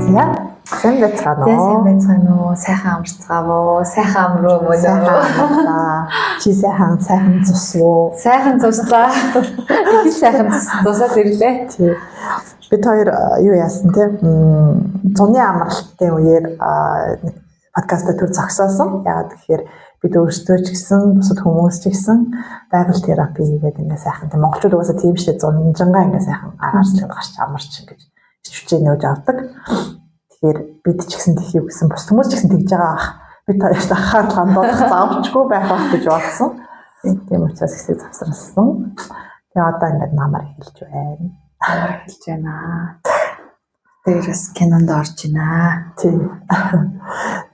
За. Сайн байцгаана уу? Сайхан амарцгаав уу? Сайхан амруу мөн үү? Чи сайхан цус уу? Сайхан цуслаа. Их сайхан цусаад ирлээ. Тий. Бид хоёр юу яасан те? Зуны амралтын үеэр подкаст төр зогсоосон. Яагаад гэхээр бид өөрсдөө ч гэсэн бусад хүмүүс ч гэсэн байгаль терапи гэдэг ингээ сайхан те монголчууд угаасаа тийм шүү дээ. Зунжангаа ингээ сайхан агаарчлаад гарч амарч гэж хичвчээ нөөж авдаг. Тэгэхээр бид ч гэсэн тийхийг гэсэн бус хүмүүс ч гэсэн тэгж байгаа ах. Бид хоёр дахиад хандуулах заавчгүй байх байх гэж бодсон. Тийм учраас хэсэг завсарласан. Тэгээ одоо ингээд намар хэлж байна. Хэлж байна. Тэрс кинонд орж байна. Тийм.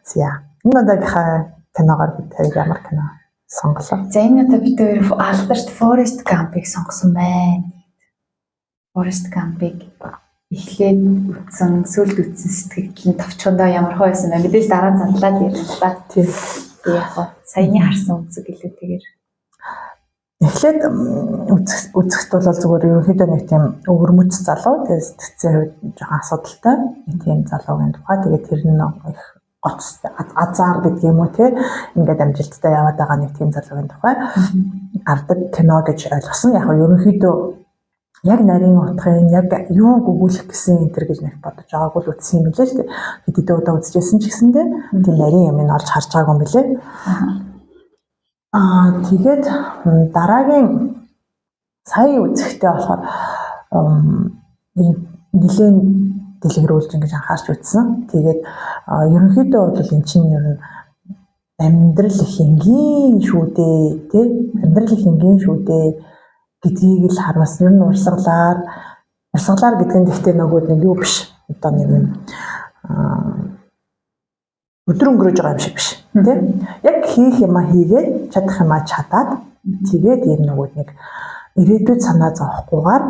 За. Энэ удаагийнхаа киногоор бид ямар кино сонголоо? За энэ удаа бид хоёр алдарт Forrest Gump-ыг сонгосон байна. Forrest Gump-ыг эхлээд үтсэн, сүлд үтсэн сэтгэгдэл нь товчхондоо ямар хөө байсан бэ? Мэдээж дараа нь зандлаад ярьлаа. Тийм. Яг саяны харсан үзэг илүүтэйгээр. Эхлээд үзэхэд бол зүгээр ерөнхийдөө нэг тийм өвөрмөц залуу, тэгээд сэтгцийн хувьд жоохон асуудалтай тийм залуугийн тухай. Тэгээд тэр нь их гоц азар гэдэг юм уу те ингээд амжилттай яваад байгаа нэг тийм залуугийн тухай гардаг кино гэж ойлгосон. Яг нь ерөнхийдөө яг нарийн утгын яг юу өгүүлэх гэсэн энэ төр гэж нэг бодож байгаагүй л үтсэн юм билээ л дээ. Хэдийдээ удаа үзчихсэн ч гэсэндээ тийм нарийн юм ин олж харж байгаагүй юм билээ. Тэгээд дараагийн сая үзэхдээ болохоор нэлээд дэлгэрүүлж ингэж анхаарч үзсэн. Тэгээд ерөнхийдөө бол эн чинь ер нь амьдрал их энгийн шүү дээ, тий? Амьдрал их энгийн шүү дээ гэдгийг л харуулсан. Ер нь урсгалаар гэдэг нь гэхдээ нөгөө нэг юу биш. Одоо нэг юм өдөр өнгөрөөж байгаа юм шиг биш, тий? Яг хийх юмаа хийгээд, чадах юмаа чадаад тэгээд ийм нөгөө нэг ирээдүйд санаа зовхгүйгээр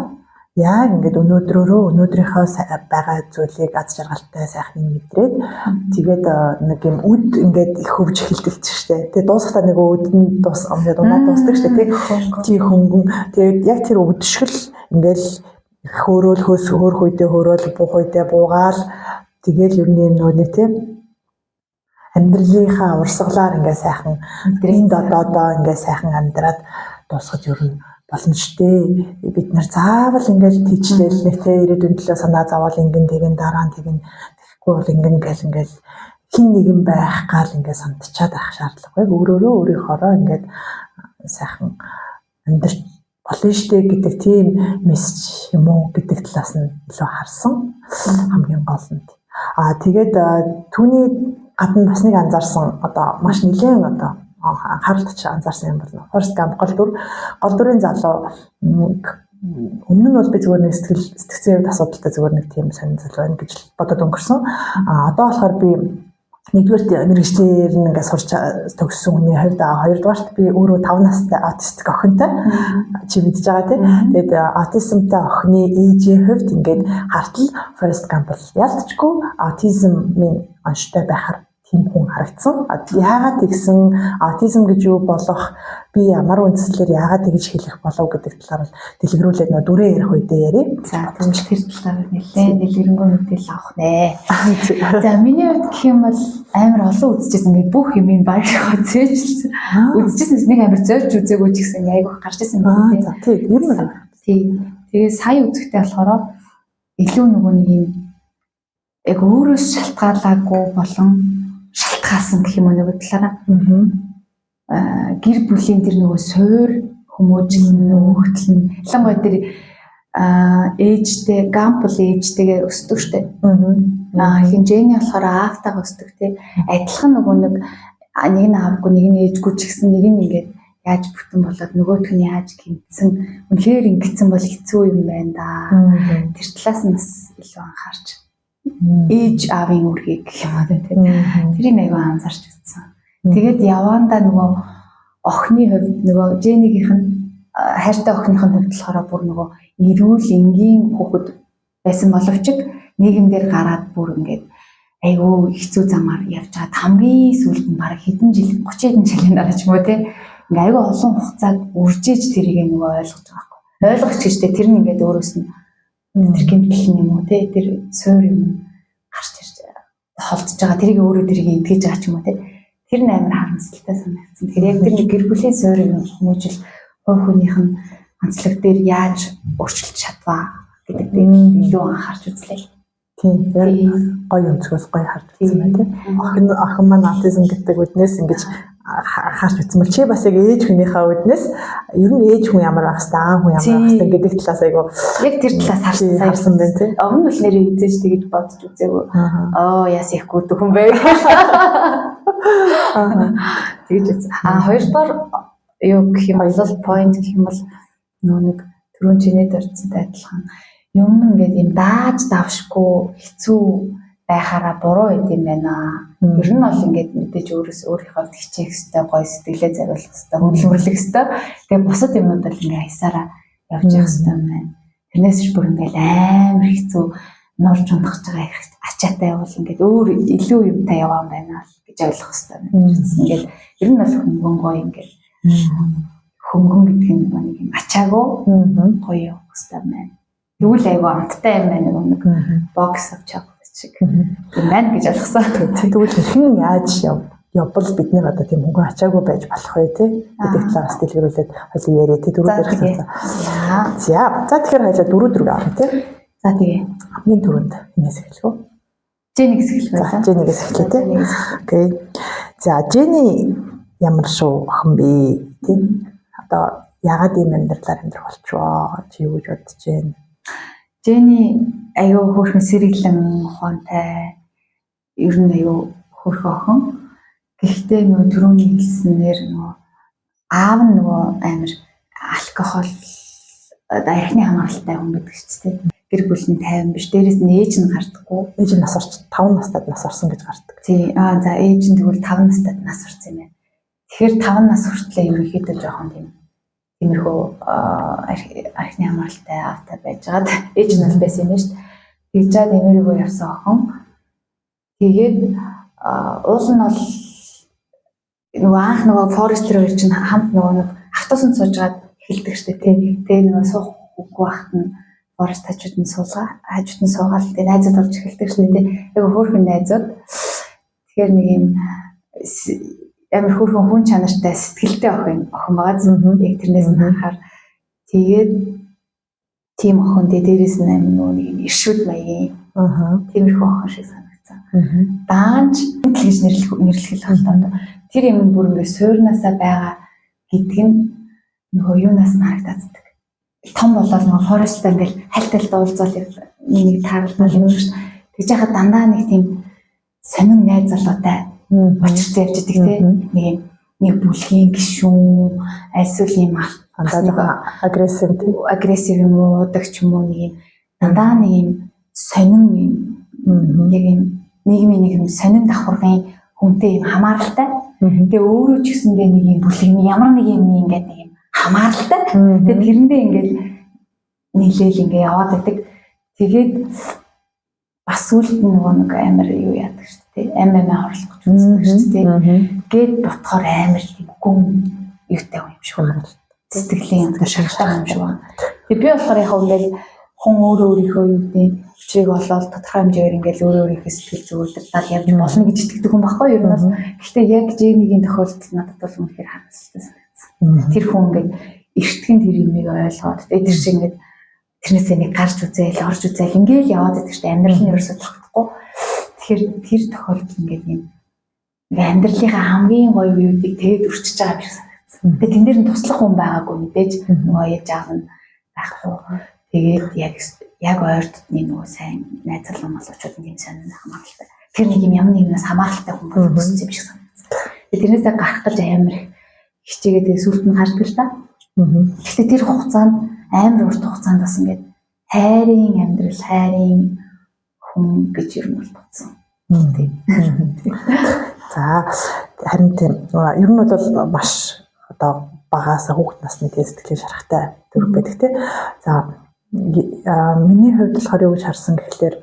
яг ингээд өнөөдрийнхөө байгаа зүйлийг аз жаргалтай сайхныг мэдрээд тэгээд нэг юм үд ингээд их хөвж эхэлдэг ч штэ. Тэгээд дуусахтаа нэг үд нь унаад дуусдаг штэ тий хөнгөн. Тэгээд яг тэр үдшгэл ингээд хөөрөөл хөөх үедээ хөөрөөл буух үедээ буугаал тэгээд ер нь нөгөө тий амьдралынхаа урсгалаар ингээд сайхан энд одоо ингээд сайхан амьдраад дуусгаж ер нь болно штэ. Бид нар заавал ингээд тийчлэл нэг те ирээдүйн төлөө санаа зовоол ингэн тэгэн дараа нь тэгэн тэгэхгүй бол ингэн гэл ингээд хин нэгэн байх гал ингээд сандчаад авах шаардлагагүй. Өөрийнхоороо ингээд сайхан амьдрч болно штэ гэдэг тийм мессеж юм уу гэдэг талаас нь илүү харсан хамгийн гол нь. Тэгээд түүний гадна бас нэг анзаарсан одоо маш нэлээд одоо анхааралтай анзаарсан юм бол Forrest Gump гол дүрийн залуу өмнө нь бол би зүгээр нэг сэтгцийн асуудалтай зүгээр нэг тийм сонин залуу байна гэж бодоод өнгөрсөн. Одоо болохоор би нэгдүгээр мэргэжлэр ингээд сурч төгссөн хүний хувьд хоёрдугаарт би өөрөө 5 настай аутистик охинтой чи мэдж байгаа тийм. Тэгээд аутизмтай охины ээжийн хувьд ингээд хартал Forrest Gump бол ялцчгүй аутизмын онцтой байхаар тийм хүн харагдсан. Яагаад тэгсэн аутизм гэж юу болох би ямар үндслээр яагаад тэгж хэлэх болов гэдэг талаар бол дэлгэрүүлээд нөө дүрээ ярих үедээ ярив. За тэгвэл тэр талаар нэлээд дэлгэрэнгүй мэдээлэл авах нэ. За миний хувьд гэх юм бол амар олон үзчихсэн. Ингээд бүх юм баярхаа зөөжилсэн. Үзчихсэнээс нэг амар зөөж үзээгүй ч гэсэн айгүйх гарч ирсэн юм тийм. Тийм. Ер нь тийм. Тэгээ сая үзэхдээ болохоор илүү нөгөө нэг юм яг өөрөөс шалтгаалаагүй болон шалтгаалсан гэх юм уу нэг талаараа гэр бүлийн тэр нөгөө суур хүмүүжил нөгөөтл нь ялангуяа тэр ээжтэй гампл ээжтэйгээ өсдөг штэ. Хинжээний болохоор аавтайгаа өсдөг тий. Адилхан нөгөө нэг нь аавгүй нэг нь ээжгүй ч гэсэн нэг нь ингээд яаж бүтэн болоод нөгөөх нь яаж гинцэн үнэхээр ингэсэн бол хэцүү юм байна да. Тэр талаас нь бас илүү анхаарч ээж аавын үргийг гэх юм аа тий. Тэрийг аягүй анзаарч үзсэн. Тэгээд явандаа нөгөө охины хувьд нөгөө Женигийнх нь хайртай охиных нь хувьд болохоор бүр нөгөө эрүүл энгийн хүүхэд байсан боловч нийгэмдэр гараад бүр ингээд айгүй хэцүү замаар явж байгаа. Хамгийн сүүлд нь бараг хэдэн жил 30 хэдэн жилийн дараа ч юм уу тий. Ингээ айгүй олон хугацааг үржиж тэрийг нөгөө ойлгож байгаа байхгүй. Ойлгох ч гэжтэй тэр нь ингээд өөрөөс нь тэр гэмтэл юм уу тий. Тэр суур юм гарч холдож байгаа тэрийг өөрөө тэрийг эдгэж байгаа ч юм уу те. Тэр нь амар харамсалтай санагдсан. Тэгэхээр яг тэр нэг гэр бүлийн суурийг хүмүүжил хувь хүнийх нь онцлог дээр яаж өөрчилж чадваа гэдэг дээр илүү анхаарч үзлээ. Тийм. Гоё өнцгөөс гоё харж үзсэн байна тийм. Охин маань аутизм гэдэг үднээс ингэж харж үзсэн бол чи бас яг ээж хүнийхээ үднээс ер нь ээж хүн ямар байх хэвээр аав хүн ямар байх хэвээр гэдэг талаас айгу яг тэр талаас харсан байна тийм. Өмнө нь нэрээ эзэж тэгж бодож үзээгүй. Яас их гүдэг хүн бэ. Тэгж үзсэн. Хоёрдугаар юу гэх юм бол point гэх юм бол нэг түрүүн чиний дурдсантай адилхан юм ингээд юм дааж давшгүй хэцүү байхаараа буруу идэм байна. Ер нь бол ингээд мэдээж өөрийнхөө хичээх хэвээр гоё сэтгэлээ зориулах хэвээр хөдөлмөрлөх хэвээр тэгээ бусад юмнууд бол ингээд хаясаараа явж явах хэвээр юм байна. Тэрнээс ч бүр ингээд амар хэцүү нурж унах байгаа их ачаатай бол ингээд өөр илүү юмтай яваа байна гэж ойлгох хэвээр байна. Ингээд ер нь бол хөнгөн гоё ингээд хөнгөн гэдэг нь нэг юм ачаагүй гоё явах хэвээр байна. Тэгвэл айгүй амттай юм байна нэг box of chocolate шиг юм байна гэж ойлгосон. Тэгвэл хэн яаж явбал бид нэр одоо тийм хөнгөн ачаагүй байж болох вэ те гэдэг талаас дэлгэрүүлээд хоёул яриа те дөрөв дээр хэлсэн. За тэгэхээр хоёул дөрөв авах те. За тэгээ хамгийн түрүүнд энэс эхлэх үү? Женигээс эхлэх байлаа. Женигээс эхлэе те. Окей. За Жени ямар шүү охин бэ те. Одоо ягаад ийм амьдралаар амьдрах болчихвоо? Чи юу гэж бодож байна? Жени аюу хөөрхөн сэргэлэн ухаантай ер нь аюу хөөрхөн охин. Гэхдээ нөгөө түрүүний хэлснээр нөгөө аав нь нөгөө амар алкогол архины хамааралтай хүн гэдэг ч тийм гэр бүлийн тайван биш. Дээрээс нь ээж нь гардаггүй. Ээж нь нас орч 5 настайд нас орсон гэж гардаг. Тий. За ээж нь тэгвэл 5 настайд нас орсон юм байна. Тэгэхээр 5 нас хүртлээр ерөнхийдөө жоохон тийм тиймэрхүү архины хамааралтай аавтай байжгаад ээж нь бас байсан юм шүү дээ. Тэгж чад эмээгөө явсан охин. Тэгээд уул нь бол нөгөө анх нөгөө форестер хоёр чинь хамт нөгөө нэг автобусанд суужгаад эхэлдэг шүү дээ. Тэгээд нөгөө суух үгүй байхад нь форест хажууд нь суугаад тэгээд найзууд орж эхэлдэг шүү дээ. Яг хөөрхөн найзууд. Тэгэхээр нэг юм амар хөөрхөн хүн чанартай сэтгэлтэй охин байгаа. Яг тэрнээс нь харахаар тэгээд тийм охин дээрээс нь амар нөгөө нэг иршүүд маягийн тиймэрхүү охин шиг санагдсан. Даанч гэж нэрлэх хэлбэл тэр юм бүр ингээ суурнаасаа байгаа гэдг нь нөгөө юунаас нь харагддаг. Том болоод нөгөө форестаа ингээл хальтал дуулзал нэг тааралтай юм шүү. Тэгж яхад дандаа нэг тийм сонин найз залуутай очирч явж идэг тийм нэг бүлгийн гишүүн эсвэл юм дандаа агрессив юм уу удаг ч юм уу нэг юм дандаа нэг юм сонин юм яг юм нийгмийн нэг юм сонин давхаргын хүнтэй юм хамааралтай. Тэгээ өөрөө ч гэсэндээ нэг юм бүлэг ямар нэг юм ингээд нэг юм хамааралтай. Тэгээ тэрэндээ ингээд нийлээл ингээд яваад байдаг. Тэгээд бас үлд нөгөө нэг амар юу яадаг шүү дээ. MMA хорлох гэж үздэг шүү дээ. Гээд ботхоор амар тийм гүн юутай юм шиг байна. Сэтгэлийн юм шагтаа юм шиг байна. Тэгээ би болохоор яг ингээд хүн өөрийнхөө юу гэдэг хүчийг олоод тодорхой хэмжээгээр ингээд өөрийнхөө сэтгэл зүгөөдөл явж болно гэж итгэдэг хүн баггүй юу? Гэхдээ яг Женигийн тохиолдолд надад бол үнэхээр харамсалтай санагдсан. Тэр хүн ингээд эртгэн тэр юмыг ойлгоод тэр шиг ингээд тэрнээсээ нэг гарч үзээл, орж үзээл ингээд яваад байдаг шүү дээ. Амьдрал нь ерөөсөө тогтохгүй. Тэгэхээр тэр тохиолдол ингээд юм амьдралынхаа хамгийн гоё үеүүдийг тэгээд өрчиж байгаа юм шиг санагдсан. Тэгээд тэн дээр нь туслах хүн байгаагүй мэдээж нөгөө яж аав нь байхгүй. Тэгээд яг ойр дотны нөгөө сайн найз залуу малчууд нь юм сонин хамааралтай. Тэр нэг юм ямар нэгнээс хамааралтай хүн болох юм шиг санагдсан. Тэгээд тэрнээсээ гарах гэж амар хичээгээд тэгээд сүлд нь гардаг л та. Гэхдээ тэр хугацаанд амар урт хугацаанд бас ингээд хайрын амьдрал, хайрын хүн гэж ер нь бол бодсон. За харин тийм ер нь бол маш одоо багаас хүүхэд насны сэтгэлийн шарахтай төрөв байдаг тийм. За миний хувьд болохоор юу гэж харсан гэхэлэр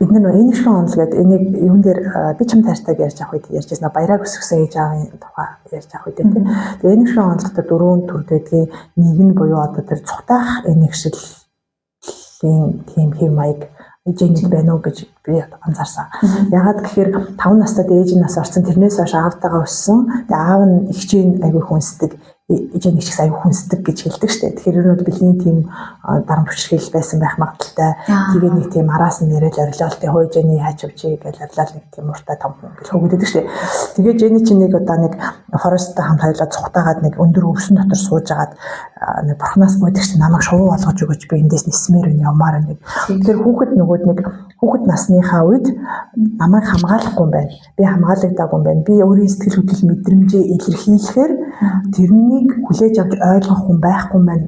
бид нар энэ шиг онол гэдэг энийг юун дээр би чам таартай ярьж авах үед ярьжсэн баяраа өсгсөн ээж аавын тухай ярьж авах үед тийм. Тэгээ энэ шиг онолтой дөрвөн төр байдгийн нэг нь буюу одоо тэр цухтаах энэгшлийн тийм хэв маяг ээжэнд байна уу гэж би анзаарсан. Ягаад гэхээр 5 настай ээж нас орсон тэрнээс хойш аавтайгаа өссөн. Тэгээ аав нь ихжийн аягүй хүнсдэг. Ээжийн нэг чигс аягүй хүнсдэг гэж хэлдэг штэ. Тэгэхээр ер нь бэлгийн тийм дарамт хүчрхийлэл байсан байх магадaltaй. Тэгээ нэг тийм араас нь нэрэл орилол тэ хөө Жени хаач авчи гэж орлол нэг тийм муртай том гэж хөгдөдөг штэ. Тэгээ Жени чинь нэг удаа нэг форесттай хамт хоёлаа цухтаагаад нэг өндөр өвсөн дотор сууж агаад нэг бурхнаас гүйдэг чинь намайг шувуу болгож өгөөч би эндээс нисмээр явмаар нэг. Тэгэхээр хүүхэд нөгөөд нэг хүүхэд насныхаа үед намайг хамгаалахгүй юм байна. Би хамгаалагдаагүй юм байна. Би өөрийн сэтгэл хөдлөл мэдрэмжээ илэрхийлэхээр тэрнийг хүлээж авч ойлгох хүн байхгүй юм байна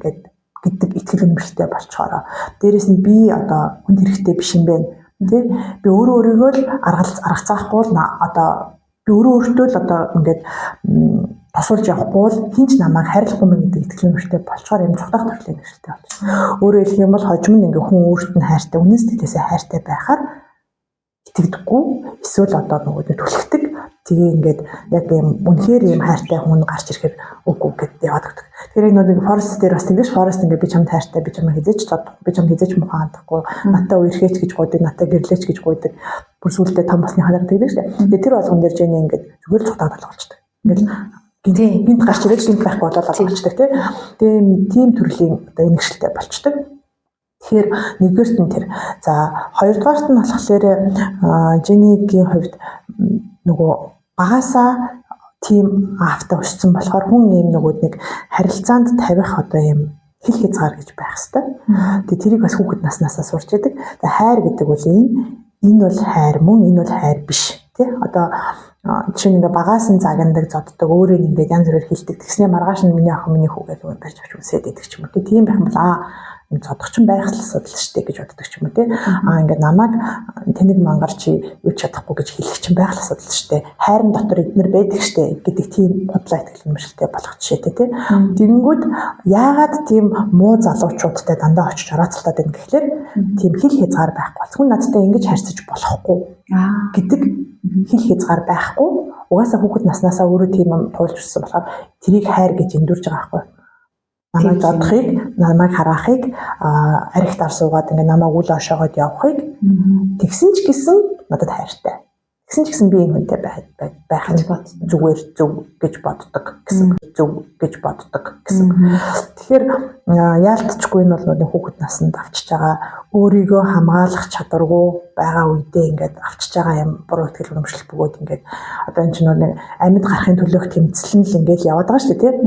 гэдэг итгэл үнэмшилтэй болчоороо. Дээрээс нь би одоо хүнд хэрэгтэй биш юм байна. Тэ би өөрийгөө л аргацаахгүй л одоо би өөртөө л одоо ингээд тосолж явахгүй бол хинч намайг харилцахгүй мэн гэдэг итгэл үнэмшилтэй болчоор юм цогтох төрлөө нэршилтэй болчихсон. Өөрөөр хэлэх юм бол хожим нь ингээ хүн өөрт нь хайртай, үнэн сэтгэлээсээ хайртай байхаар итгэдэггүй эсвэл одоо нөгөө түлхдэг. Тэгээ ингээд яг юм үнэхээр юм хайртай хүн гарч ирэхээр үгүй гэдээ яваад өгдөг. Тэгэхээр нэг форест дээр бас тэгэж форест ингээд би чамд хайртай, би чамд хизээч цодох, би чамд хизээч муухай хандахгүй, натаа үерхээч гэж гуйдаг, натаа гэрлээч гэж гуйдаг. Бүр сүултээ том басны ханаар тэгдэг шүү дээ. Тэгээ тэр болгон дээр Жени ингээд зүгээр цогтаад болчихдог. Ингээд гинт гарч ирээд гинт байхгүй болоод болчихдог тийм төрлийн одоо инэвшилтэй болчихдог. Тэгэхээр нэгдүгээрт нь тэр. За хоёрдугаарт нь болохоор Женигийн хувьд нөгөө багасаа тийм аавтай өссөн болохоор хүн ийм нөгөөд нэг харилцаанд тавих одоо ийм хэл хязгаар гэж байх хэвээр. Тэгээ тэрийг бас хүүхэд наснасаа сурч яадаг. Тэгээ хайр гэдэг үл энэ бол хайр мөн энэ бол хайр биш. Тэ одоо чинь ингээ багаас нь загнадаг зоддог өөрөө ингээ янз бүрээр хилдэг. Тэгснэ маргааш нь миний охин миний хүү гэж барьж авч үсээд идэг ч юм уу. Тийм байх юм бол цодгочин байх асуудал шүү дээ гэж боддог ч юм уу тий. Ингээд намайг тэнэг мангар чи юу ч чадахгүй гэж хэлэх чинь байх асуудал шүү дээ. Хайрын дотор эднэр байдаг шүү дээ гэдэг тийм бодлоо итгэл үнэмшилтэй болох жишээтэй тий. Тэгэнгүүт яагаад тийм муу залуучуудтай дандаа очиж орооцолтоод байна гэхлээр тийм хэл хязгаар байхгүй бол хүн надтай ингэж харьцаж болохгүй гэдэг хэл хязгаар байхгүй. Угаасаа хүүхэд наснаасаа өөрөө тийм юм туулж өссөн болохоор тэрийг хайр гэж эндүрж байгаа байхгүй. Намайг додохыг, намайг хараахыг, аригт ар суугаад ингээ намайг үл ошоогоод явахыг тэгсэн ч гэсэн надад хайртай. Тэгсэн ч гэсэн би энэ хүнтэй байх нь зүгээр зөв гэж боддог гэсэн. Зөв гэж боддог гэсэн. Тэгэхээр яалтчгүй нь бол нэг хүүхэд наснд авчиж байгаа өөрийгөө хамгаалах чадваргүй байгаа үедээ ингээд авчиж байгаа юм буруу итгэл үнэмшил бөгөөд ингээд одоо энэ чинь нэг амьд гарахын төлөөх тэмцэл нь л ингээд яваад байгаа шүү дээ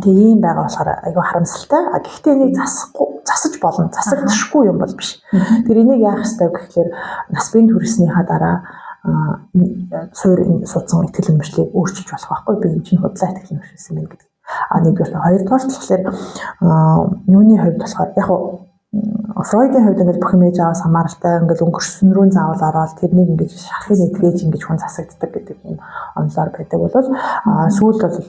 тийм ийм байгаа болохоор айгүй харамсалтай. Гэхдээ энийг засаж болно. Засагдахгүй юм бол биш. Тэр энийг яах ёстой гэхээр нас бие төрснийхаа дараа суур судсан итгэл үнэмшлийг өөрчилж болох байхгүй би энэ чинь худлаа итгэл үнэмшлсэн юм гэдэг. Нэгдүгээр хоёрдугаар болохоор юуны хувьд болохоор яг Фройдын хувьд ингээд бүх юм ээж аваас хамааралтай ингээд өнгөрсөн рүү заавал ороод тэрнийг ингээд шахахыг эдгэж ингэж хүн засагддаг гэдэг юм онлоор байдаг бол сүүлд бол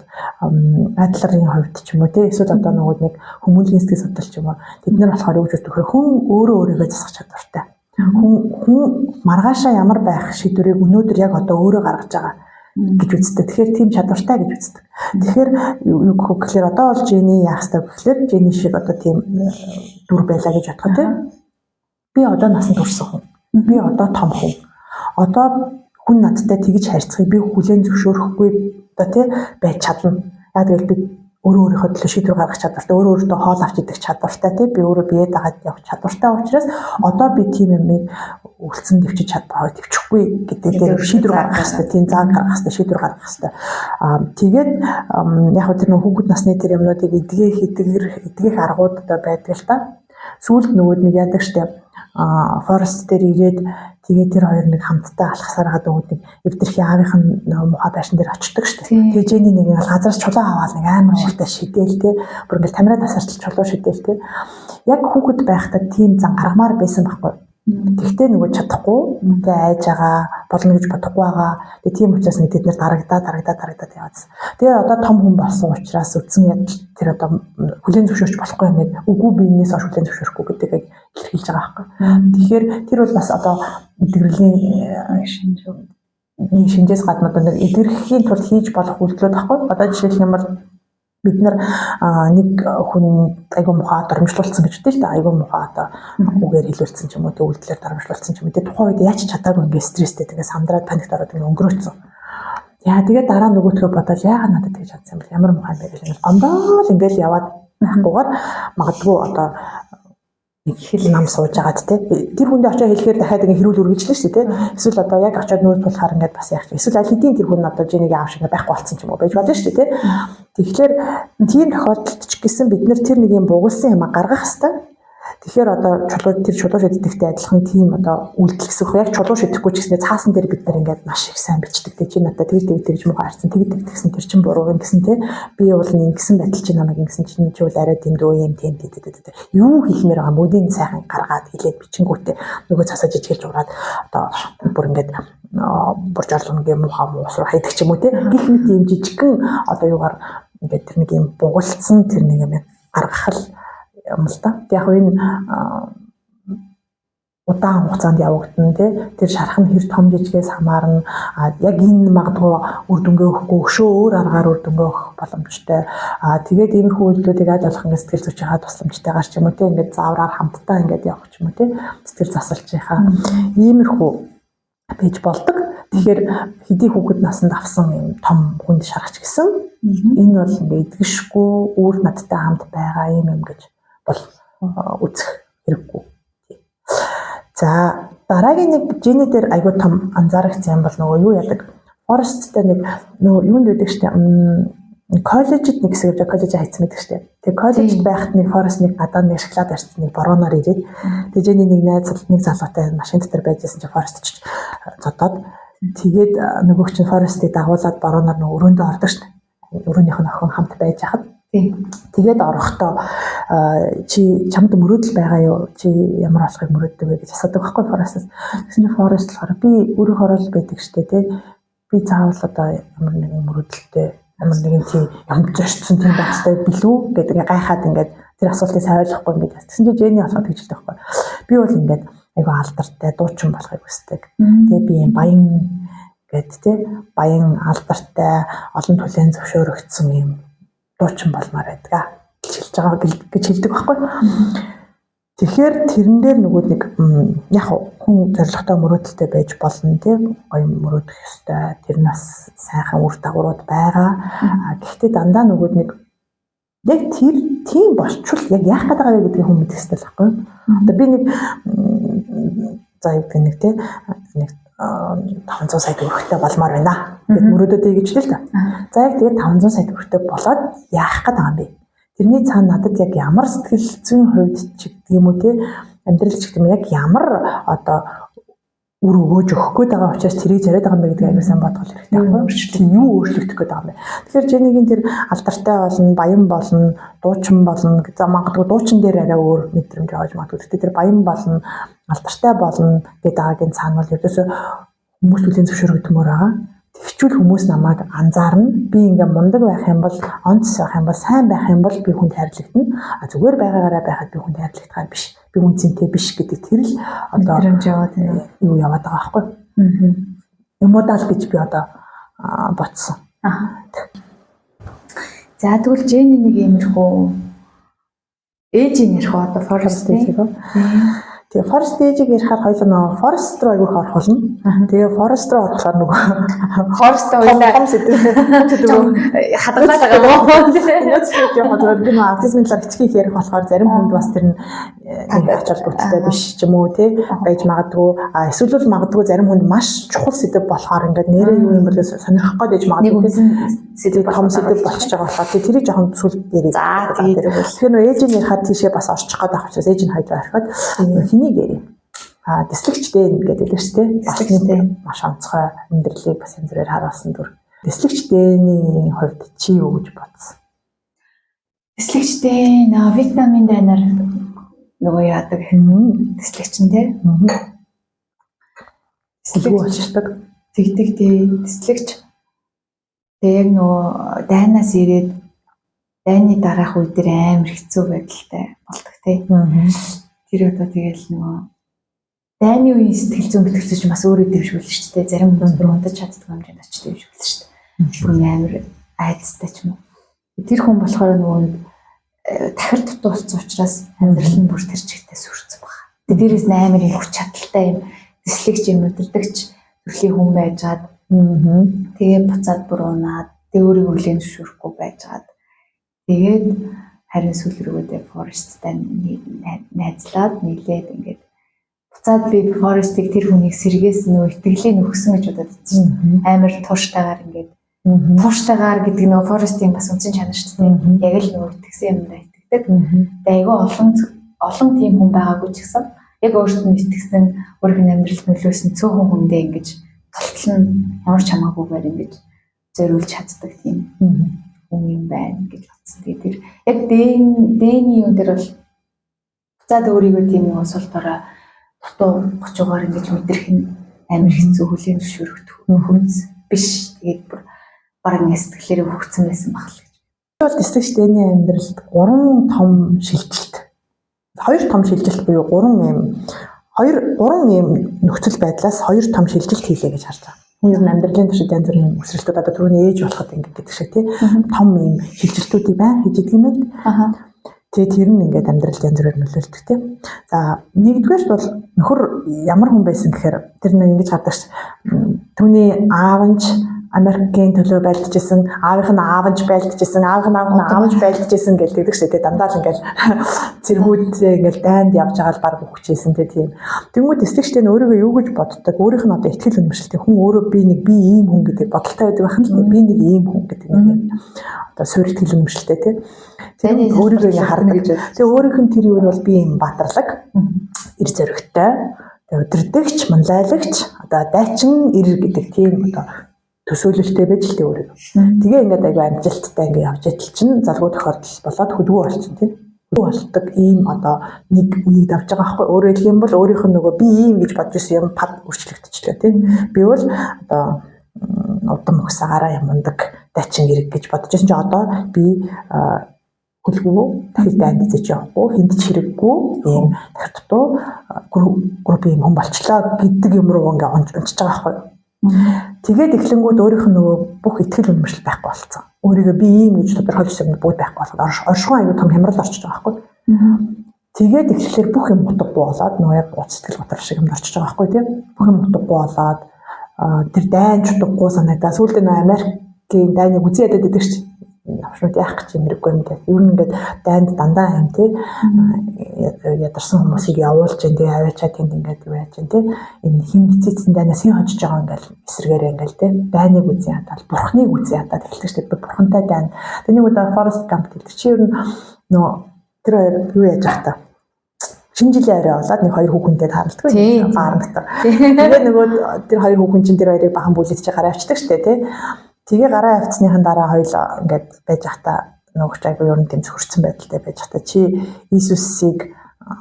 байдларын хувьд ч юм уу те эсвэл одоо нэг хүмүүнлэгийн сэтгэл судлал ч юм уу тэд нар болохоор юу гэж боддог вэ хүн өөрийгөө засах чадвартай хүн маргаашаа ямар байх шийдвэрийг өнөөдөр яг одоо өөрөө гаргаж байгаа гэж үздэг. Тэгэхээр тийм чадвартай гэж үздэг. Тэгэхээр юу гэхээр одоо бол Жени яах ёстой гэхээр Жени шиг одоо тийм дүр байлаа гэж бодох тийм. Би одоо насанд хүрсэн хүн. Би одоо том хүн. Одоо хүн надтай тэгж харьцахыг би хүлээн зөвшөөрөхгүй одоо тийм байж чадна. Яг гэвэл би өөрийнхөө төлөө шийдвэр гаргах чадвартай, өөртөө хоол авч идэх чадвартай тийм би өөрөө биеэ дагаад явах чадвартай учраас одоо би тийм юмыг үлдсэн дэвчиж төвчихгүй гэдэг шийдвэр гаргах хэрэгтэй, тийм зааг гаргах хэрэгтэй, шийдвэр гаргах хэрэгтэй. Тэгээд яг тэр нэг хүүхэд насны тэр юмнуудыг эдгэх аргууд одоо байдаг л та. Сүүлд нөгөөд нэг яадаг штеп форест дээр ирээд тэгээд тэр хоёр нэг хамтдаа алхасаар хаад өгöd нэг эвдэрхий аавынх нь мухаа байшин дээр очдөг штеп. Тэгээд Жени нэг газраас чулуу аваад нэг амар шигтэй шидээл те. Бүр ингээл камераа тасарч чулуу шидээл те. Яг хүүхэд байхдаа тийм зан гаргамаар байсан байхгүй. Тэгтээ нөгөө чадахгүй тэгээ айж байгаа болно гэж бодохгүй байгаа. Тэгээ тийм учраас нэг тэд нэр дарагдаад яваадсан. Тэгээ одоо том хүн болсон учраас үдсэн ядал тэр одоо хүлээн зөвшөөрч болохгүй юм яг үгүй би энэс хойш хүлээн зөвшөөрөхгүй гэдгийг илэрхийлж байгаа байхгүй. Тэгэхээр тэр бол бас одоо эдгэрлийн шинжээс гадна одоо нэг эдгэрхийн тулд хийж болох үйлдэлүүд байхгүй. Одоо жишээлх юм бол бид нар нэг хүн айгүй мухаа дормжлуулсан гэж үтэй л дээ. Айгүй мухаа одоо үгээр хэлүүлсэн ч юм уу, үйлдэлээр дормжлуулсан ч юм уу. Тухайн үед яаж чадаагүй ингээд стресстэй тэгээ сандраад паникт ороод ингээд өнгөрөөцсөн. Яа тэгээ дараа нөгөөдгөө бодоод яагаад надад тэгж чадсан юм бэ? Ямар мухаа юм бэ гэж ондоо л ингээд яваад байхгүйгээр магадгүй одоо нэг хэл нам сууж агаад те тэр хүндээ очиж хэлэхээр дахиад ингэ хэрүүл үргэлжлэн шүү дээ те эсвэл одоо яг очиод нүүр тулахаар ингээд бас яах вэ эсвэл аль хэдийн тэр хүн одоо жинийг аав шиг байхгүй болсон ч юм уу байж болно шүү дээ те тэгэхээр тийм тохиолдолд ч гэсэн бид нэр тэр нэг юм бугулсан юм гаргах хэвээр тэгэхээр одоо чулуу шиддэгтэй адилхан тийм одоо үйлдэл гэсэн үг яг чулуу шидэхгүй ч гэсэн цаасан дээр бид нар ингээд маш их сайн бичдэг те чи надад тэгж муу харсан тэгсэн тэр чин буруу юм гэсэн те би бол ингэсэн байтал чи намайг ингэсэн чинь чи бол арай дэндүү юм тийм юу хэлмээр байгаа мөдийн сайхан гаргаад хэлээд бичингүүтээ нөгөө цасаа жижигэлж ураад одоо бүр ингээд бурж орлонгийн муухай уус руу хайдаг ч юм уу те гих мэт юм жижигхэн одоо юугаар ингээд тэр нэг юм бугулцсан тэр нэг юм гаргах л юм л та. Яг энэ удаан хугацаанд явагдана тий. Тэр шарах нь хэр том жижигээс хамаарна. Яг энэ магадгүй үр дүнгээ өгөхгүй өшөө өөр аргаар үр дүнгээ өгөх боломжтой. Тэгээд иймэрхүү үйлдэлүүдийг аль болох ингэ сэтгэл зүйч хаад тусламжтай гарч юм уу тий. Ингээд заавраар хамтдаа ингээд явах ч юм уу тий. Сэтгэл засалчийнхаа иймэрхүү пэйж болдог. Тэгэхээр хэдий хүүхэд насанд авсан юм том хүнд шаргач гэсэн энэ бол ингээд идэгшгүй өөр надтай хамт байгаа юм гэж бол үзэх хэрэггүй. За дараагийн нэг жиний дээр айгүй том анзаарчихсан юм бол нөгөө юу яадаг форесттэй нэг нөгөө юунд байдаг штэ коллежид нэг хэсэг коллеж хайцсан байдаг штэ. Тэгээ коллежид байхад нэг форест нэг гадаа нэг шоколад арчсан нэг борооноор ирээд тэгээ жиний нэг найз нэг залуутай машин дотор байжсэн чи форест ч зодоод тэгээд нөгөөх чинь форестыг дагуулад борооноор нөгөө өрөөндөө ордог штэ. Өрөөнийх нь охин хамт байж хахад тэгээд орохдоо чи чамд мөрөөдөл байгаа юу? Чи ямар болохыг мөрөөддөг вэ гэж асуудаг байхгүй форестаас. Тэгсэн чинь форест болохоор би өөрийнхөө л байдаг штэ тий. Би заавал одоо ямар нэгэн мөрөөдөлтэй ямар нэгэн тийм юм зорчсон тийм байх хэрэгтэй билүү гэдэг гайхаад ингээд тэр асуултыг сайн ойлгохгүй ингээд. Тэгсэн чинь Жэни асууад гэж хэлдэг байхгүй. Би бол ингээд айгүй алдартай дуучин болохыг хүсдэг. Тэгээ би юм баян гэд тий баян алдартай олон түлээн зөвшөөрөгдсөн юм дуучин болмоор байдаг гэж хэлж байгаа гэж хэлдэг байхгүй. Тэгэхээр тэрэн дээр нөгөө нэг яг хүн зорилготой мөрөөдөлтэй байж болно тийм гоё мөрөөдөх ёстой. Тэр нас сайхан үр дагаврууд байгаа. Гэхдээ дандаа нөгөө нэг яг тэр тийм болчвол яг яах гээд байгаа вэ гэдгийг хүн мэдэх хэрэгтэй л байхгүй. Одоо би нэг за юу гэх нэг тийм нэг 500 сая төгрөгтэй болмоор байна гэд мөрөөдөөдэй гэж л та. За яг тэгээд 500 сая төгрөгтэй болоод яах гээд байгаа юм бэ? Тэрний цаана надад яг ямар сэтгэл зүйн хувьд ч гэдэг юм уу те амьдрал ч гэдэг юм яг ямар одоо үр өгөөж өгөх гээд байгаа учраас тэрийг зориод байгаа юм бэ гэдгийг аяасан бодгол хэрэгтэй байхгүй юу? Тийм юу өөрчлөгдөх гээд байгаа юм бэ? Тэгэхээр Жэнигийн тэр алдартай болно, баян болно, дуучин болно гэж магадгүй дуучин дээр арай өөр мэдрэмж авч магадгүй. Гэхдээ тэр баян болно, алдартай болно гэдэг агийн цаана бол ердөөсөө хүмүүс түлэн зөвшөөрөгдмөр байгаа. Тэгчүүл хүмүүс намайг анзаарна. Би ингээм мундаг байх юм бол, онц байх юм бол, сайн байх юм бол би хүнд хайрлагдана. Зүгээр байгаагаараа байхад би хүнд хайрлагдахаар биш. Би хүн цэнтэй биш гэдэг тэр л одоо мэдрэмж яваад юу яваад байгаа байхгүй. Эмодал гэж би одоо ботсон. За тэгвэл Жэни нэг иймэрхүү ээжийн ярих одоо форест ээж гоо. Тэгээ форест ээжийг ярихаар хоёулаа нөгөө форест руу айгүйх орох болно. Тэгээ форест руу орохоор нөгөө форест хоёулаа хадгалаад байгаа. Энэс яг одоо би нөгөө аутизмын талаар хичгийг ярих болохоор зарим хүнд бас тэр нэг ач холбогдолтой биш ч юм уу тий байж магадгүй. Эсвэл магадгүй зарим хүнд маш чухал сэдв болохоор ингээд нэрээ юу юм бэ сонирхох гээд байж магадгүй. Сэдв том сэдв болчихж байгаа болохоор тэрийг жоохон сүлд дээрээ. Тэгэхээр нөгөө ээжийн ярихад тийшээ бас орчих гээд байх учраас ээж нь хайж байхад хэнийг ярив? Дэслэгчтэй гэдэг л шүү дээ. Дэслэгчтэй маш онцгой амьдралыг бас энэ зэрэг харуулсан дүр. Дэслэгчтэйний хувьд чи юу гэж бодсон? Дэслэгчтэй витамин дайнаар нөгөө яадаг дэслэгчин тий. Дэслэг болчихдаг. Тэгдэг тий дэслэгч. Тэгээ яг нөгөө дайнаас ирээд дайны дараах үе дээр амар хэцүү байдалтай болдог тий. Тэр одоо тэгэл нөгөө дайны үеийн сэтгэл зүйн бэлтгэж бас өөрөө дэвшүүлж шүү дээ. Зарим хүмүүс бүр унтаж чаддаг хэмжээнд очдог юм шиг л шүү дээ. Бүр амар айцтай ч юм уу. Тэр хүн болохоор нөгөө тахир дутуу болсон учраас амьдрал нь бүр тэр чигтээ сүрцэн байна. Дээрээс амар их хүч чадалтай юм дислегч юм өдөрдөгч төрлийн хүн байжгаад тэгээ буцаад бүр унаад тэг өөрийгөө хүлээн зөвшөөрөхгүй байжгаад тэгээд харин сүүл рүүгээ Forest-тай найзлаад нийлээд ингээд буцаад би Forest-ийг тэр хүнийг сэргээс нөгөө итгэлийг өгсөн гэж бодоод байсан. Амар тууштайгаар ингээд тууштайгаар гэдэг нөгөө Forest-ийн бас үнцэн чанар шүү дээ. Яг л нөгөө итгэсэн юмдаа итгэдэг. Тэгээ айгүй олон тийм хүн байгаагүй ч гэсэн яг өөртөө итгэсэн өөрийн амьдралд нөлөөсөн цөөхөн хүндээ ингэж толтол нь ямар ч хамаагүйгээр ингэж зориулж чаддаг тийм хүн юм байна гэж бодсон. Тэгээ тэр яг дэний юм дээр бол буцаад өөрийгөө тийм нэг сул дорой дутуу гочгоор ингэж мэдрэх нь амар хэцүү хүлийн зөвшөөрөх хүнс биш. Тэгээд бүр бараг сэтгэлээрээ хөвгцэн байсан баг л гэж. Бол дистрикт дэний амьдралд 3 том шилжилт 2 том шилжилт буюу 3 ийм нөхцөл байдлаас 2 том шилжилт хийлээ гэж харж байгаа. Хүн ер нь амьдралын туршид янз бүрийн өсрэлтүүд одоо түрүүний ээж болоход ингээд гэдэг шиг тий том ийм шилжилтүүдийг байна хийж идэг юм байна. Тэгээд тэр нь ингээд амьдралд янз бүрээр нөлөөлдөг тий. За нэгдүгээрт бол нөхөр ямар хүн байсан гэхээр тэр нэг ингэж гадаг ш. Түүний аав нь Америкийн төлөө байлдажсэн, аавынх нь аавч байлдажсэн, аавынх нь аавч байлдажсэн гэдэг шүү дээ. Дандаа л ингээл цэргүүдээ ингээл дайнд явж байгаа л баг өгчээсэн тийм. Тэнгүүд эсвэгчтэй нь өөрийгөө юу гэж боддог, өөрийнх нь одоо ихтгэл үнэмшилтэй хүн өөрөө би ийм хүн гэдэг бодолтой байдаг байх нь би нэг ийм хүн гэдэг нэг одоо суурь ихтгэл үнэмшилтэй тийм. Тэгээд өөрийгөө ингэ харна гэж. Тэгээд өөрийнх нь тэр юу нь бол би ийм баатарлаг, эр зоригтой, өдөрдөгч, манлайлагч, одоо дайчин эр гэдэг тийм одоо төсөөлөлтэй байж л дээ өөрөө. Тэгээ ингээд айгүй амжилттай ингээд явж идэл чинь залгуу тохиолдол болоод хөдгөө болчихсон тийм. Хөдгөө болдог ийм одоо нэг үеийг давж байгаа байхгүй. Өөрөөр хэлэх юм бол өөрийнх нь нөгөө би ийм гэж бодож ирсэн юм пад өөрчлөгдчихлээ тийм. Би бол одоо удам өгсаагаараа ямандаг дайчин хэрэг гэж бодож ирсэн чинь одоо би хөлгөө дахиж дайнд эзэж явахгүй хүнд ч хэрэггүй ийм дахь дутуу группийн хүн болчлоо гэдэг юм руу ингээд унчиж байгаа байхгүй. Тэгээд эхлэнгүүд өөрийнх нь нөгөө бүх ихтгэл үнэмшил байхгүй болсон. Өөрийгөө би ийм гэж тодорхойлж юм бүгд байхгүй болоод оршихуун аюу том хямрал орчиж байгаа байхгүй. Тэгээд эхлэхээр бүх юм утгагүй болоод нөгөө яг уц сэтгэл готрол шиг юм орчиж байгаа байхгүй тийм. Бүх юм утгагүй болоод тэр дайн чутгагүй санагдаа. Сүүлдээ нөгөө Америкийн дайныг үзэн ядаад байдаг шүү дээ. Авшмууд яах гэж юм хэрэггүй юм гэдэг. Ер нь ингээд дайнд дандаа юм тий ядарсан хүмүүсийг явуулж энэ аваачаад тэнд ингээд юу яаж тий энэ хин гизээцэн дайнаас хин хожиж байгаа ингээл эсрэгээрээ ингээл тий дайныг үзэн ядаад бурхныг үзэн ядаад эхэлдэг шүү дээ. Бурхантай дайн. Тэнийг удаа Forest Gump гэдэг чи ер нь нөө тэр хоёр юу яаж явах та шинэ жилийн арай болоод нэг хоёр хүүхэнтэй тааралддаг юм гаарнагтар. Тэгээ нөгөө тэр хоёр хүүхэн чинь тэр хоёрыг бахан бүлэц чи гараа авчдаг шүү дээ тий. Тэгээ гараа авцсныхан дараа хоёул ингээд байж захта нөгөөч айгу ер нь тийм зөвхөрцөн байдалтай байж захта чи Иесусыг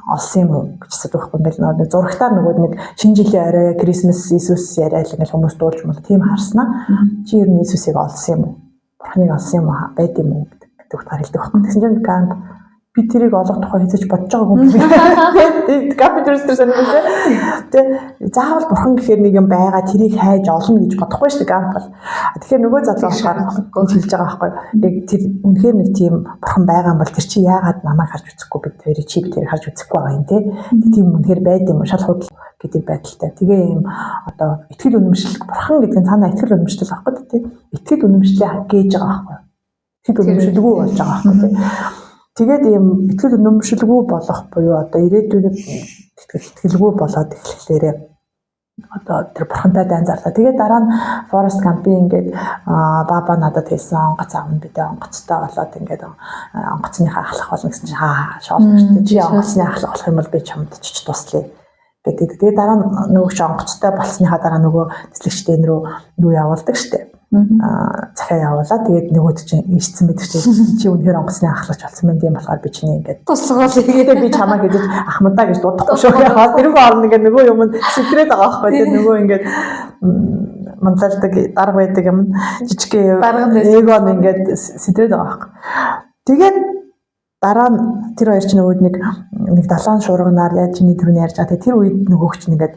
олсон юм уу гэж асуудаг байхгүй ингээд нэг зурагтаар нөгөө нэг шинэ жилийн арай Крисмас Иесус яриа л ингээд хүмүүс дуулж мөн тийм харснаа чи ер нь Иесусыг олсон юм уу Бурхныг олсон юм уу байд юм уу гэдэг утгаар хэлдэг байхгүй. Тэгсэн чинь Гант би тэрийг олох тухай хэзээ ч бодож байгаа хүн тийм капиталистэр санагдав тийм заавал бурхан гэхээр нэг юм байгаа тэрийг хайж олно гэж бодохгүй шүү дээ Гант бол тэгэхээр нөгөө залуу болохоор хэлж байгаа байхгүй яг тэр үнэхээр нэг тийм бурхан байгаа юм бол тэр чи яагаад намайг харж үзэхгүй бид тэрийг чи би тэрийг харж үзэхгүй байгаа юм тийм үнэхээр байд юм шал худал гэдэг байдалтай тэгээ юм одоо итгэл үнэмшил бурхан гэдэг нь цаанаа итгэл үнэмшил байхгүй тийм итгэл үнэмшлээ гээж байгаа байхгүй итгэл үнэмшилгүй болж байгаа байхгүй тийм тэгээд ийм итгэл үнэмшилгүй болох буюу одоо ирээдүйд итгэлгүй болоод эхлэхлээр одоо тэр бурхантай дайн зарлаа. Тэгээд дараа нь Forest Gump-ийн ингээд баба надад хэлсэн онгоц аавн бидээ онгоцтой болоод ингээд онгоцныхаа ахлах болно гэсэн чинь шоолж штэ. Чи онгоцны ахлах болох юм бол би чамд чич туслая гэдэг. Тэгээд дараа нь нөгөө онгоцтой болсныхаа дараа нөгөө цэцлэгчдийн рүү юу явуулдаг штэ. Захиа явуулаад тэгээд нөгөөд чинь ирсэн байдаг чинь чи үнэхээр онгоцны ахлагч болсон байх юм болохоор би чиний ингээд туслахаа тэгээд би чамаа гэж ахмадаа гэж дуудахгүй шүү. Хаас тэрүүг орно ингээд нөгөө юм сэтрээд байгаа байхгүй тэгээд нөгөө ингээд манлайлдаг дарга байдаг юм жижиг дарга эго ингээд сэтрээд байгаа байхгүй. Тэгээд дараа нь тэр хоёр ч нөгөө нэг далайн шуурганаар яаж чиний төрний ярьж байгаа. Тэр үед нөгөөгч нэгээд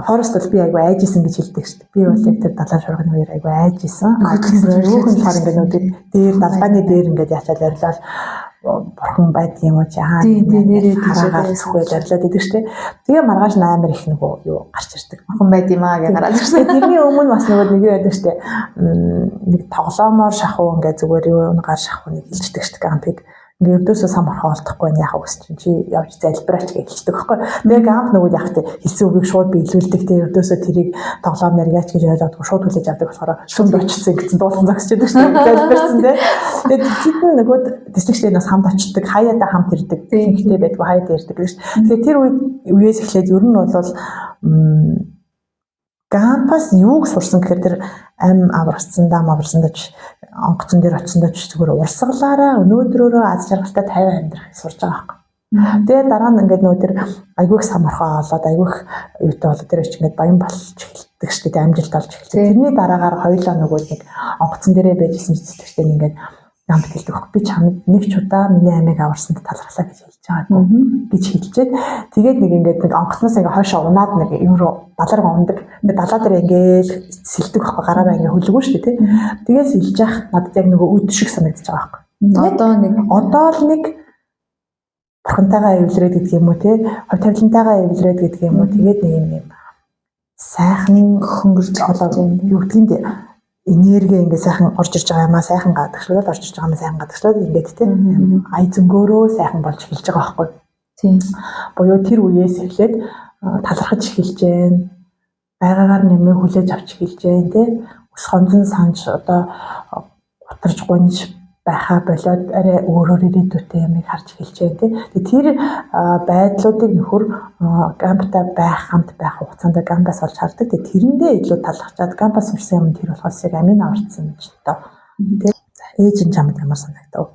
Форест бол би айгүй айжсэн гэж хэлдэг шүү дээ. Би бол яг тэр далайн шуурганы үеэр айгүй айжсэн. Өөрөөр нь болохоор ингээд нөгөө дээр далгааны дээр ингээд яачаад ярьлаа бурхан байдаг юм уу чи нэрээ хараагаар зөвхөн ярьлаад идэг шүү дээ. Тэгээ маргааш амар их нөгөө юу гарч ирдэг. бурхан байд юм аа гэж гараад ирсэн. Тэрний өмнө бас нөгөө нэг юу байдаг шүү дээ. Нэг тоглоомоор шахуу ингээд зүгээр юу гар шахуу нэг хэлждэг шүү дээ кампиг. Ингээ өрдөөсөө сан борхоо олдохгүй нь яхаа үсчин чи явж залбираач гэж хэлдэг байхгүй. Тэгээ гамп нөгөө яг тэ хэлсэн үгийг шууд биелүүлдэг тэ өрдөөсөө тэрийг тоглоомноор яач гэж ойлгодгүй шууд хүлээж авдаг болохоор шүмд очсон гэсэн дуулан зогсчихдаг шүү дээ. Залбирсан тэ. Тэгээд хитэн нөгөө дистриктэй нас хамт очдог хаяада хамт ирдэг. Ихтэй байдгүй хаяада ирдэг гэж. Тэгээд тэр үеэс эхлээд ер нь бол гампас юуг сурсан гэхээр тэр аварсан даач онгоцон дээр очсондоо ч зүгээр урсгалаараа өнөөдрөөрөө аз жаргалтай 50 амьдрах сурж байгаа байхгүй. Тэгээ дараа нь ингээд нөгөө тэр айгүйх самархаа олоод айгүйх юутай болоод тэр ч ингээд баян болж эхэлдэг шүү дээ амжилт олж эхэлдэг. Тэрний дараагаар хоёулаа нөгөө нэг онгоцон дээрээ байжсэн цэцэгтэй ингээд ямт хэлдэг байхгүй. Би чамд нэг ч удаа миний амийг аварсанд талархлаа гэж хэлж байгаагүй гэж хэлчихэд тэгээд нэг ингээд нэг онгоцноос ингээд хойшоо унаад нэг юм руу даларга ундаг. Тэгээд далаа дээр ингээд сэлдэг байхгүй гараараа ингээд хөлгөө шүү дээ тий. Тэгээд сэлж яах надад яг нөгөө үд шиг санагдаж байгаа байхгүй. Одоо л нэг бурхантайгаа эвлэрээд гэдэг юм уу тий. Хов тавилантайгаа эвлэрээд гэдэг юм уу. Тэгээд нэг юм сайхан хөнгөрж олоод юу гэдгийг энерги ингээд сайхан орж ирж байгаа юмаа сайхан гадагшлаад орж ирж байгаа юмаа сайхан гадагшлаад ингээд тийм ай зөнгөөрөө сайхан болж эхэлж байгаа байхгүй. Тийм. Боёо тэр үеэс эхлээд талархаж эхэлж जैन. Байгаагаар нэмээ хүлээж авч эхэлж जैन тий. Ус хонзон санж одоо гутарж гонж байхаа болоод арай өөрөөр ирээдүйтэй юмыг харж эхэлж जैन тий. Тэгээ тэр байдлуудыг нөхөр гамптай байх хамт байх хугацаанд гампас олж хардаг. Тэгээ тэрэндээ илүү талархчаад гампас сурсан юм тэр болохоос яг амин аварцсан ч тоо. Тий. Ээж нь чамд ямар санагдав?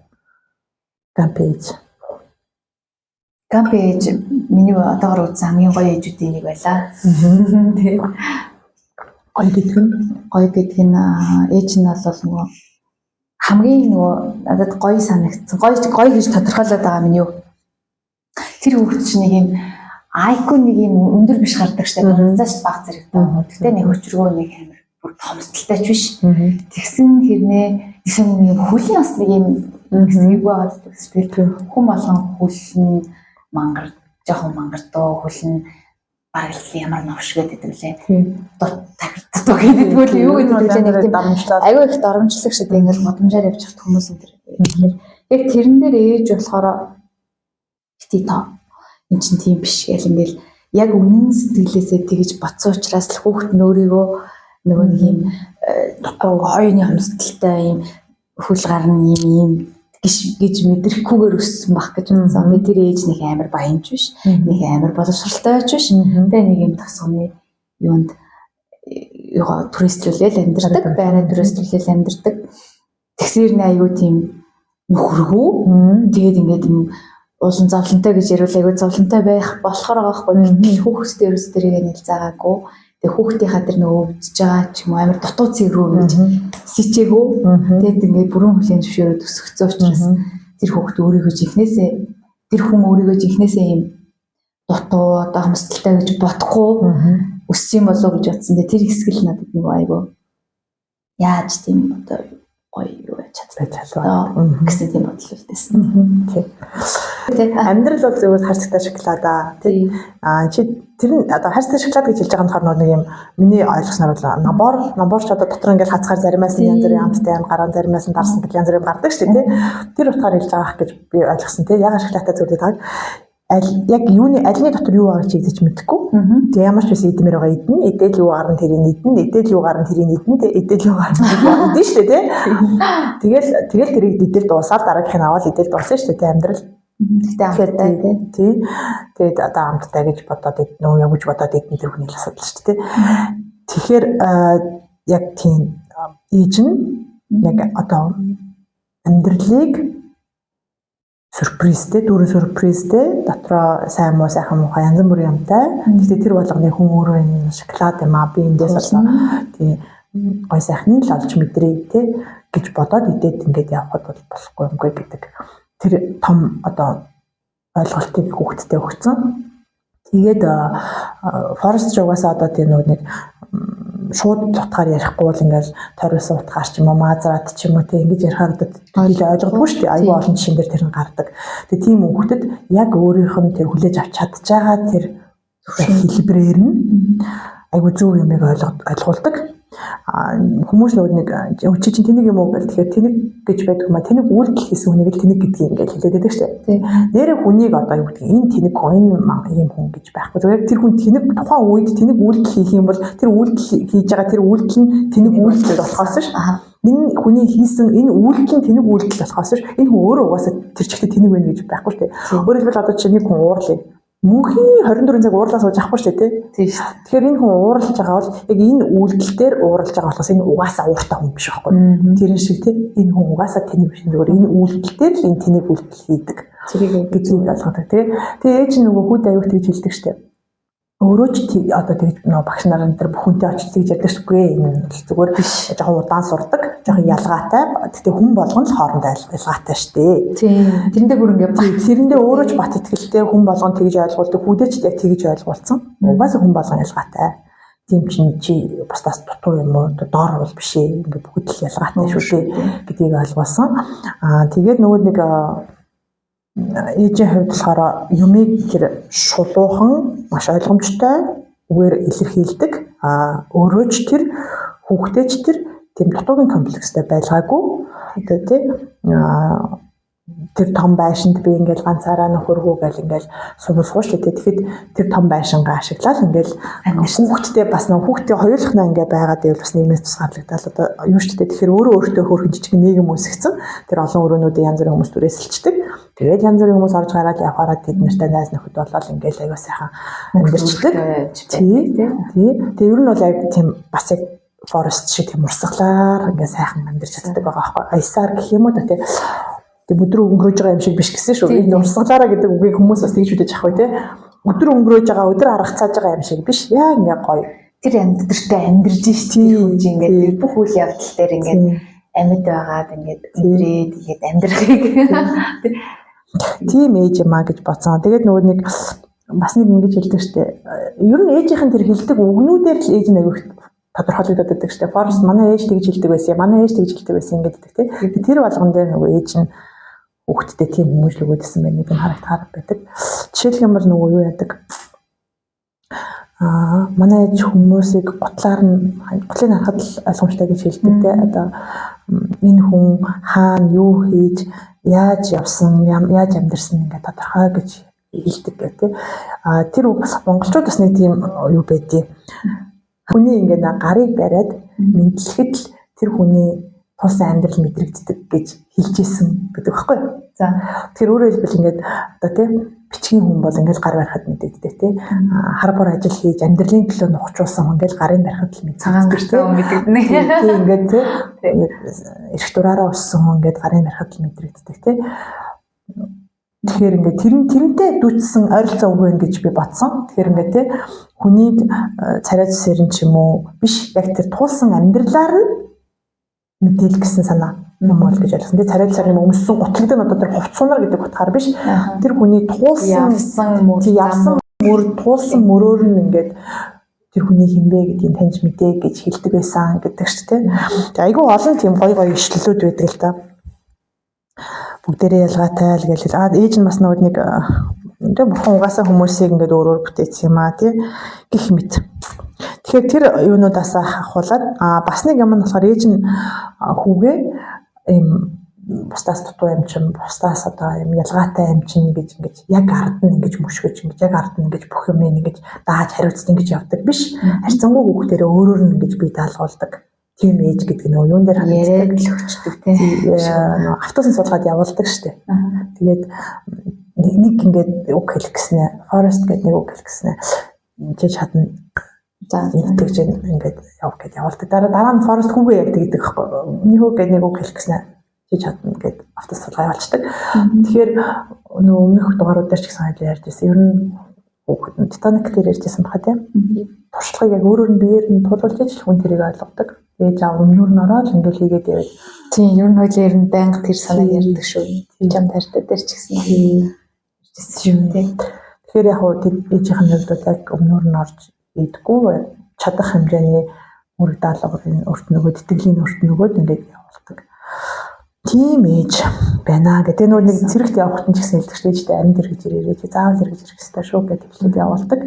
Гампэж миний одоогор үзсэн хамгийн гоё ээжүүдийн нэг байлаа. Тий. Гоё гэдэг нь ээж нь бол нөгөө хамгийн нөгөө надад гоё санагдсан. Гоё гэж тодорхойлоод байгаа минь юу. Тэр хүүхэд чинь нэг юм айкон нэг юм өндөр биш гардаг штэ. Ганцаас баг зэрэгтэй. Тэгтээ нэг өчргөө нэг амар бүр томсдолтой ч биш. Тэгсэн хэрнээ нэг юм хөлн бас нэг юм хэсгийг байгаад гэдэг. Хүн болгон хөлн мангар жоохон мангардуу хөлн бараг ямар новш гэдэг лээ. Тагтдаг гэдэг үл юу гэдэг вэ? Нэг тийм айгүй их доромжлог шиг ингээд бодомжаар явж хат хүмүүс энэ тэгэхээр яг тэрэн дээр ээж болохоор бити тоо эн чинь тийм биш гэл ингээл яг үнэн сэтгэлээсээ тэгж бодсон учраас л хүүхэд нөөрийгөө нөгөө нэг юм хоёрны хомсдолтой юм хөл гарна юм гэж мэдрэхгүйгээр өссөн баг гэж бодсон. Тэр ээж нэг амар баянч биш. Нэг амар боловсралтай биш. Тэгээ нэг юм тасганы юунд туристлүүлэл амьдардаг, байраа туристлүүлэл амьдардаг. Тэгсээр нэ аюу тийм нөхөргөө. Тэгээд ингээд юм уулан зовлонтой гэж ярил аюу зовлонтой байх болохоор байхгүй. Хүүхдтэй ерөөс тэрийг нэлзаагаагүй. Тэгээ хүүхдийнхаа тэр нөгөө өвдөж байгаа ч юм уу амар дутуу цэг рүү ингэж сичээгөө. Тэгээд ингээд бүрэн хүлээн зөвшөөрөд өсгцөө учраас тэр хүүхд өөрийгөө жинхнээсээ тэр хүн өөрийгөө жинхнээсээ юм дутуу одоо хамсдалтай гэж бодохгүй өссөн болов уу гэж бодсон. Тэр хэсгэл надад нөгөө айгүй яаж тийм одоо гоё юу чадвар гэсэн тийм бодол үлдээсэн. Тийм. Амьдрал бол зөвхөн харцагтай шоколадаа тий. Чи тэр нь одоо харцагтай шоколад гэж хэлж байгаа нь нэг юм миний ойлгосноор бол набор ч одоо дотор ингээд хацгаар заримаас нь янз бүрийн амттай юм гараа заримаас нь дарсан гэх янз бүрийн гардаг шүү дээ тий. Тэр утгаар хэлж байгаа гэж би ойлгосон тий. Ягаад шоколадтай зүйлүүд байгаа яг юуны альны дотор юу байгаа чи гэж мэдэхгүй. Тэгээ ямар ч байсан идмээр байгаа идэн, идэл юу гарна тэрийг идэн, идэл юу гарна тэрийг идэн, идэл юу гарна тэрийг идэн шүү дээ тий. Тэгэл тэрийг идэл дуусаад дараагийнх нь аваад идэл дууссан шүү дээ амьдрал. Тэгтээ амттай тий. Тэгээд одоо амттай гэж бодоод нөө явж бодоод идэн тэр хүний л асуудал шүү дээ тий. Тэгэхээр яг тийм ээж нь яг одоо амьдралыг сюрпризтэй, дөрөв сюрпризтэй, дотроо сайн муу сайхан муухай янз бүрийн юмтай. Гэхдээ тэр болгоны хүн өөрөө энэ шоколад юм аа би эндээс болсон. Тийм гой сайхныг л олж мэдрээ тий гэж бодоод идээд ингээд явхад бол болохгүй юмгүй гэдэг тэр том одоо ойлголтыг хүүхдтэй өгсөн. Тэгээд forest жугаас одоо тийм нэг шууд утгаар ярихгүй бол ингээл тойроос утгаар ч юм уу маазраад ч юм уу тийм ингэж ярихаар одоо ойлгодгүй шүү дээ. Аюу олон жишээн дээр тэр нь гардаг. Тэгээд тийм хүүхдэд яг өөрийнх нь тэр хүлээж авч чадж байгаа тэр хэлбэрээр нь аюу зөв юмыг ойлгуулдаг. Хүмүүс нэг чи чинь тэнийг юм уу гэл тэгэхээр тэнийг гэж байдаг юм а тэнийг үйлдэл хийсэн хүнийг л тэнийг гэдгийг ингээд хэлээд байдаг шүү дээ. Нэрээ хүнийг одоо юу гэдэг энэ тэнийг энэ юм хүн гэж байхгүй. Зүгээр тэр хүн тэнийг тухайн үед тэнийг үйлдэл хийх юм бол тэр үйлдэл хийж байгаа тэр үйлдэл нь тэнийг үйлдэл болохоос ш. Энэ хүний хийсэн энэ үйлдэл нь тэнийг үйлдэл болохоос ш. Энэ хүн өөрөө угаасаа тэр чигтээ тэнийг байна гэж байхгүй шүү дээ. Өөрөөр хэлбэл одоо чи нэг хүн уурлаа. Мөнхийн 24 цаг уурлаас сууж авахгүй шүү дээ тий. Тэгэхээр энэ хүн ууралж байгаа бол яг энэ үйлдэл дээр ууралж байгаа болохоос энэ угаасаа ууртай хүн биш байхгүй. Тэрэн шиг тий энэ хүн угаасаа тэнийг биш зүгээр энэ үйлдэл дээр л энэ тэнийг үйлдэл хийдэг. Зэрэг гэж ойлгодог тий. Тэгээ ээж нөгөө хүүд аюут гэж хэлдэг шүү дээ. Өөрөө ч одоо тэгж нөгөө багш нар энэ бүхэнтэй очиж тэгж ярьдаг шгүй энэ зүгээр биш жоохон удаан сурдаг жоохон ялгаатай гэхдээ хүн болгон л хоорондоо ялгаатай шүү дээ. Тийм. Тэрэндээ бүр ингээд тэрэндээ өөрөө ч бат итгэлтэй хүн болгон тэгж ойлгуулдаг хүүдээч яг тэгж ойлгуулсан. Угаасаа хүн болгон ялгаатай. Тийм чинь чи бусдаас дутуу юм уу доор бол биш ээ ингээд бүгд л ялгаатай шүү дээ гэдгийг ойлгуулсан. Тэгээд нөгөө нэг ээжийн хувьд болохоор юмыг тэр шулуухан маш ойлгомжтой үгээр илэрхийлдэг. Өөрөө ч тэр хүүхдээ ч тэр тийм дутуугийн комплекстэй байлгаагүй. Тэгээд тэр том байшинд би ингээл ганцаараа нөхөргөө гэл ингээл сувсгуу шүү дээ. Тэгэхэд тэр том байшингаа ашиглаад ингээл хүүхдтэй бас нэг хүүхдтэй хоёулахнаа ингээ байгаад байвал бас нийгмээс тусгаарлагдал одоо юу шүү дээ. Тэгэхээр өөрөө өөртөө хөөрхөн жижиг нийгэм үүсгэсэн. Тэр олон өрөөнүүдийн янз бүрийн хүмүүс түрээсэлчдэг. Тэгээд янз бүрийн хүмүүс орж гараад явхаараа тэд нартай найз нөхөд болол ингээл аяга сайхан амьдэрчдэг. Тий. Тэгээ ер нь бол яг тийм бас яг forest шиг тийм урсгалаар ингээ сайхан амьдэрч чаддаг байгаа байхгүй. Аясаар гэх юм уу да тий. Тэг өдрөө өнгөрөөж байгаа юм шиг биш гэсэн шүү. Энэ урсгалаараа гэдэг үгийг хүмүүс бас тэгж үдэж ах бай тээ. Өдөр өнгөрөөж байгаа, өдөр аргацааж байгаа юм шиг биш. Яа ингээ гоё. Тэр амьдэртэй амьдэрж шүү дээ. Ингээд бүх үйл явдал дээр ингээд амьд байгаад ингээд өдрээд ихэд амьдрахыг. Тийм ээж юм а гэж бодсон. Тэгээд нөгөө нэг бас нэг ингэж хэлдэг штэ. Ер нь ээжийнхэн тэр хэлдэг үгнүүдээр л ээж нэг тодорхойлогдоод байдаг штэ. Forest манай ээж тэгж хэлдэг байсан. Манай ээж тэгж хэлдэг байсан гэдэг тий. Тэр болгон дээр нөгөө ээж нь хүүхдтэй тийм хүмүүжил өгөөдсөн байх нэг юм харагдахаар байдаг. Жишээлх юм бол нөгөө юу яадаг. Манай ээж хүмүүсийг гутлын харахад л ойлгомжтой гэж хэлдэг тий. Одоо энэ хүн хаана юу хийж яаж явсан, яаж амьдэрсэн ингээд тодорхой гэж хэлдэг гэх тий. Тэр монголчууд бас нэг тийм юу байдгийг. Хүний ингээд гарыг бариад мэдлэхэд л тэр хүний тулсан амьдрал мэдрэгддэг гэж хэлжсэн гэдэг байхгүй юу? За тэгэхээр өөрөөр хэлбэл ингээд одоо тийм бичгийн хүн бол ингээд гар барихад мэдэгддэг тийм хар бор ажил хийж амьдралын төлөө нухчулсан хүн ингээд гарын барихад л мэдэгддэг тийм мэдэгдэнэ. Тийм ингээд тийм эрх дураараа өссөн хүн ингээд гарын барихад л мэдрэгддэг тийм. Тэгэхээр ингээд тэрнтэй дүүцсэн ойролцоо үг байна гэж би бодсон. Тэгэхээр ингээд тий хүнийг царай зүсэрэн ч юм уу биш яг тэр туулсан амьдралаар нь мэдээл гэсэн санаа юм бол гэж ойлгосон. Тий царай зүсэрэн өмссөн гутлагдсан одоо тэр хувцсунар гэдэг утгаар биш. Тэр хүний туулсан туулсан мөрөөр нь ингээд тэр хүний хинбэ гэдгийг таньж мэдээ гэж хэлдэг байсан гэдэг шүү дээ. Тэгээ айгүй олон тийм гоё ишлэлүүд байдаг л да. Бүгдээрээ ялгаатай л гээл ээж нь бас нэг энэ бурхан угаасаа хүмүүсийг ингээд өөрөөр бүтээсэн юм аа тий гэх мэт. Тэгэхээр тэр юунуудаас ахуулаад бас нэг юм нь болохоор ээж нь хүүгээ ийм бусдаас дутуу юм чин бусдаас одоо ийм ялгаатай юм чин гэж ингээд яг ард нь ингэж мөшгөж ингэж яг ард нь ингэж бүх юм ингэж дааж хариуцсан ингэж явдаг биш. Харьцангуй хүүхдэрээ өөрөөр нь ингэж бие даалгуулдаг. Тийм ээж гэдэг нь юун дээр яриаг л өгчдөг тийм автобусын суулгаад явуулдаг штэ. Тэгээд нэг ингээд үг хэлэх гэснээр forest гэдэг нэг үг хэлэх гэснээр чи чадна. За тэгж ингээд явах гэж явуулдаг. Дараа нь forest хүүгээ яг тэгдэг байхгүй. Нөхөө гэдэг нэг үг хэлэх гэснээр чи чадна гэд автобус суулгаа явуулдаг. Тэгэхээр нөгөө өмнөх дугаарууд дээр ч гэсэн ярьж байсан. Ер нь Titanic дээр ярьжсэн баха тийм. Туршлагыг яг өөрөөр нь биеэр нь тулгуулж иж хүн тэрийг ойлгодог. ээж аав өмнөр нь ороод ингээл хийгээд яваад. Тийм, ер нь хоёул ер нь байнга тэр санааг ярьдаг шүү. Жам тартай дээр ч гэсэн шүү тий. Тэгэхээр яг уу ээжийнх нь хувьд яг өмнөр нь орж идэггүй чадах хэмжээний үрэг даалгаврын өрт нөгөөд итгэлийн өрт нөгөөд ингээд явуулдаг. Тийм ээж байна гэдэг нөө нэг зэрэгт явахт нь ч гэсэн хэлдэг шүү дээ. Амьд иргэж ирээрээ чи заавал иргэж ирэх хэрэгтэй шүү гэдэг хэлээд явуулдаг.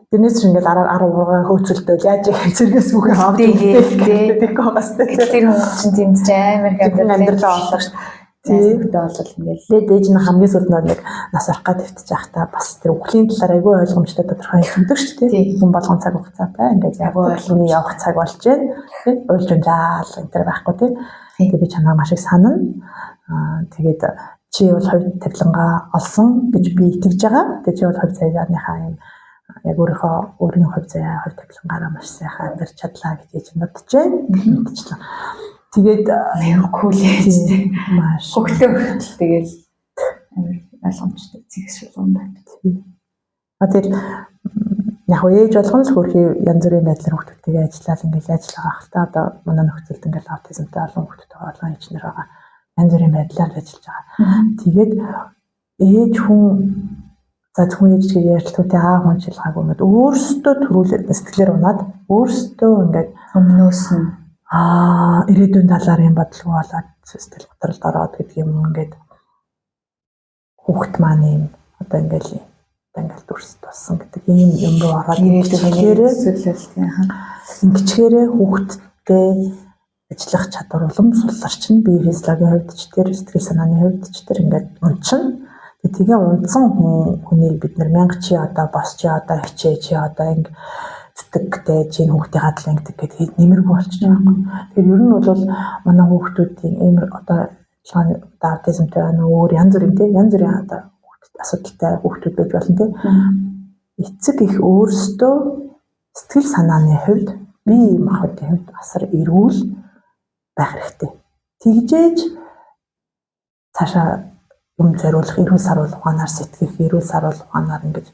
Тэрнээс ч ингээд 10 хөөцөлтөө яаж зэрэгээс үгээ авч идэх байгаас тэгэхээр тэр хүн чинь тэмдэж амар амьдралаа олох шүү. Тэгтээ бол ингээл ээж нь хамгийн сүүлд нэг нас арах гад өвтөж байхдаа бас тэр үхлийн талаар айгүй ойлгомжтой тодорхой хэлдэг шүү дээ. Хүн болгон цаг хугацаатай ингээд яг үхлийн явах цаг болж тий уйлж унжаал энэ төр байхгүй тий. Тэгээ би чанаа маш их санана. Тэгээд чи бол хувь тавилангаа олсон гэж би итгэж байгаа. Тэгээд чи бол хувь заяаныхаа юм яг өөрийн хувь заяа хувь тавилангаараа маш сайхан амьдарч чадлаа гэж ээж бодож байна. Мэдчихлээ. Тэгээд кул ээж маш хөгтөө тэгэл амар ойлгомжтой зэгс юм байна. Тэр яг ээж болгон л хөрхий янз бүрийн байдлаар хүүхдүүдтэйгээ ажиллаад ингээл ажиллагаа хальтаа одоо манай нөхцөлд ингээл аутизмтай олон хүүхдүүдтэй олон ээжнэр байгаа янз бүрийн байдлаар ажиллаж байгаа. Тэгээд ээж хүн за зөвхөн ээж гэж ярьтуудаа аав хүн шилгаагүй мэд өөрсдөө төрүүлээд сэтгэлээр унаад өөрсдөө ингээд өмнөөс нь ирээдүйн талаар юм бодлого болоод сэтгэл готролд ороод гэдэг юм ингээд хүүхд маань юм одоо ингээл дүрс туссан гэдэг ийм юм руу ороод ингэчгээрээ хүүхдтэй ажиллах чадвар улам сулларч нь бие физиологийн хувьд ч тэр сэтгэл санааны хувьд ч тэр ингээд унчин. Тэгээ унтсан хүнийг бид нар мянга чи одоо бос чи одоо хичээ чи одоо ингэ зүтгэгтэй чи хүүхдээ гадал ингэдэг гэдэг нэмэргүй болчихж байгаа. Тэгэхээр ер нь бол манай хүүхдүүдийн ийм одоо аутизмтай байна өөр янз бүрийн одоо асуудалтай хүүхдүүд байж болно тийм. Эцэг их өөрсдөө сэтгэл санааны хувьд бие махбодын хувьд асар эрүүл байх хэрэгтэй. Тэгжээж цаашаа юм зориулах, эрүүл саруулах ухаанаар сэтгэх, эрүүл саруулах ухаанаар ингэж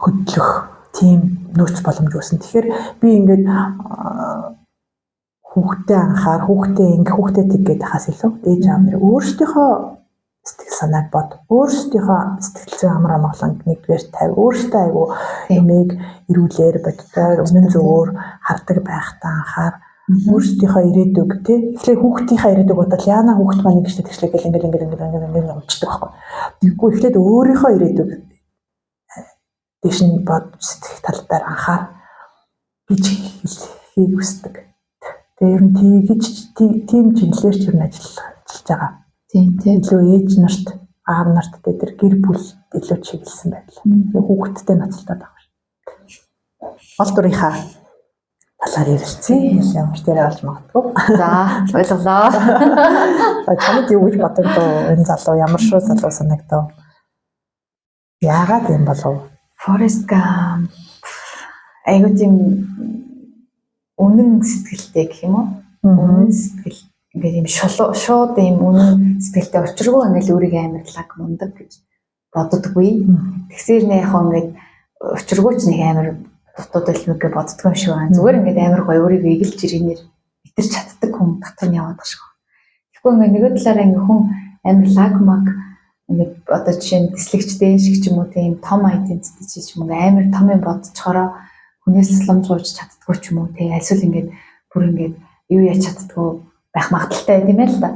хөдлөх тийм нөөц боломж үүснэ. Тэгэхээр би ингээд хүүхдээ анхаар, хүүхдээ тэггээд хаас илүү ээж аав нар өөрсдийнхөө сэтгэл санааг бод, өөрсдийнхөө сэтгэл зүйн амар амгаланг нэгдүгээр тавь, өөртөө айгу юмыг эрүүлэр боддоор өмнө зөвөр хардаг байхдаа анхаар өөрсдийнхөө ирээдүг тий эхлээ хүүхдийнхээ ирээдүг бодвол яана хүүхд маань ингэж тэгшлээ гэл ингээд унцдаг байхгүй. Тэгвэл эхлээд өөрийнхөө ирээдүг дэш нь бод сэтгэх тал дээр анхаар гэж хэлхийг хүсдэг. Тэгээ ер нь тийм чиглэлээр ч ер нь ажиллаж байгаа. Тийм илүү ээж нарт аав нарт тэр гэр бүл илүү чиглэсэн байлаа. Хүүхдтэй нацалтаад байгаа шүү. Гол дүрийнхаа талаар ярилцъя. Ямар ч тэрэ олж магадгүй. За ойлголоо. Чамд юу гэж бодогдоо энэ залуу ямар шүү залуу санагдав? Яагаад юм болов? Forrest Gump айгуу тийм үнэн сэтгэлтэй гэх юм уу? Үнэн сэтгэл ингээд юм шууд юм үнэн сэтгэлтэй учиргүй ингээд өөрийгөө амьдлаг мундаг гэж боддоггүй. Тэгсээр нэ яг ингээд учиргүй ч нэг амар дутууд илмэгээ боддгоо юм шиг байна. Зүгээр ингээд амар гоё өөрийгөө эгэлж ирэнээр итэрч чаддаг хүн дотор нь яваад байгаа шүү. Тэгэхгүй ингээд нэг талаараа ингээд хүн амьдлаг маг ингээд одоо жишээ нь дислэгчтэй шиг ч юм уу тийм том айдентити ч юм уу амар том юм бодцохороо хүнээс саламжуулж чаддгүй ч юм уу тийм альсвал ингээд бүр ингээд юу яаж чаддгүй байх магадaltaй тийм ээ л да.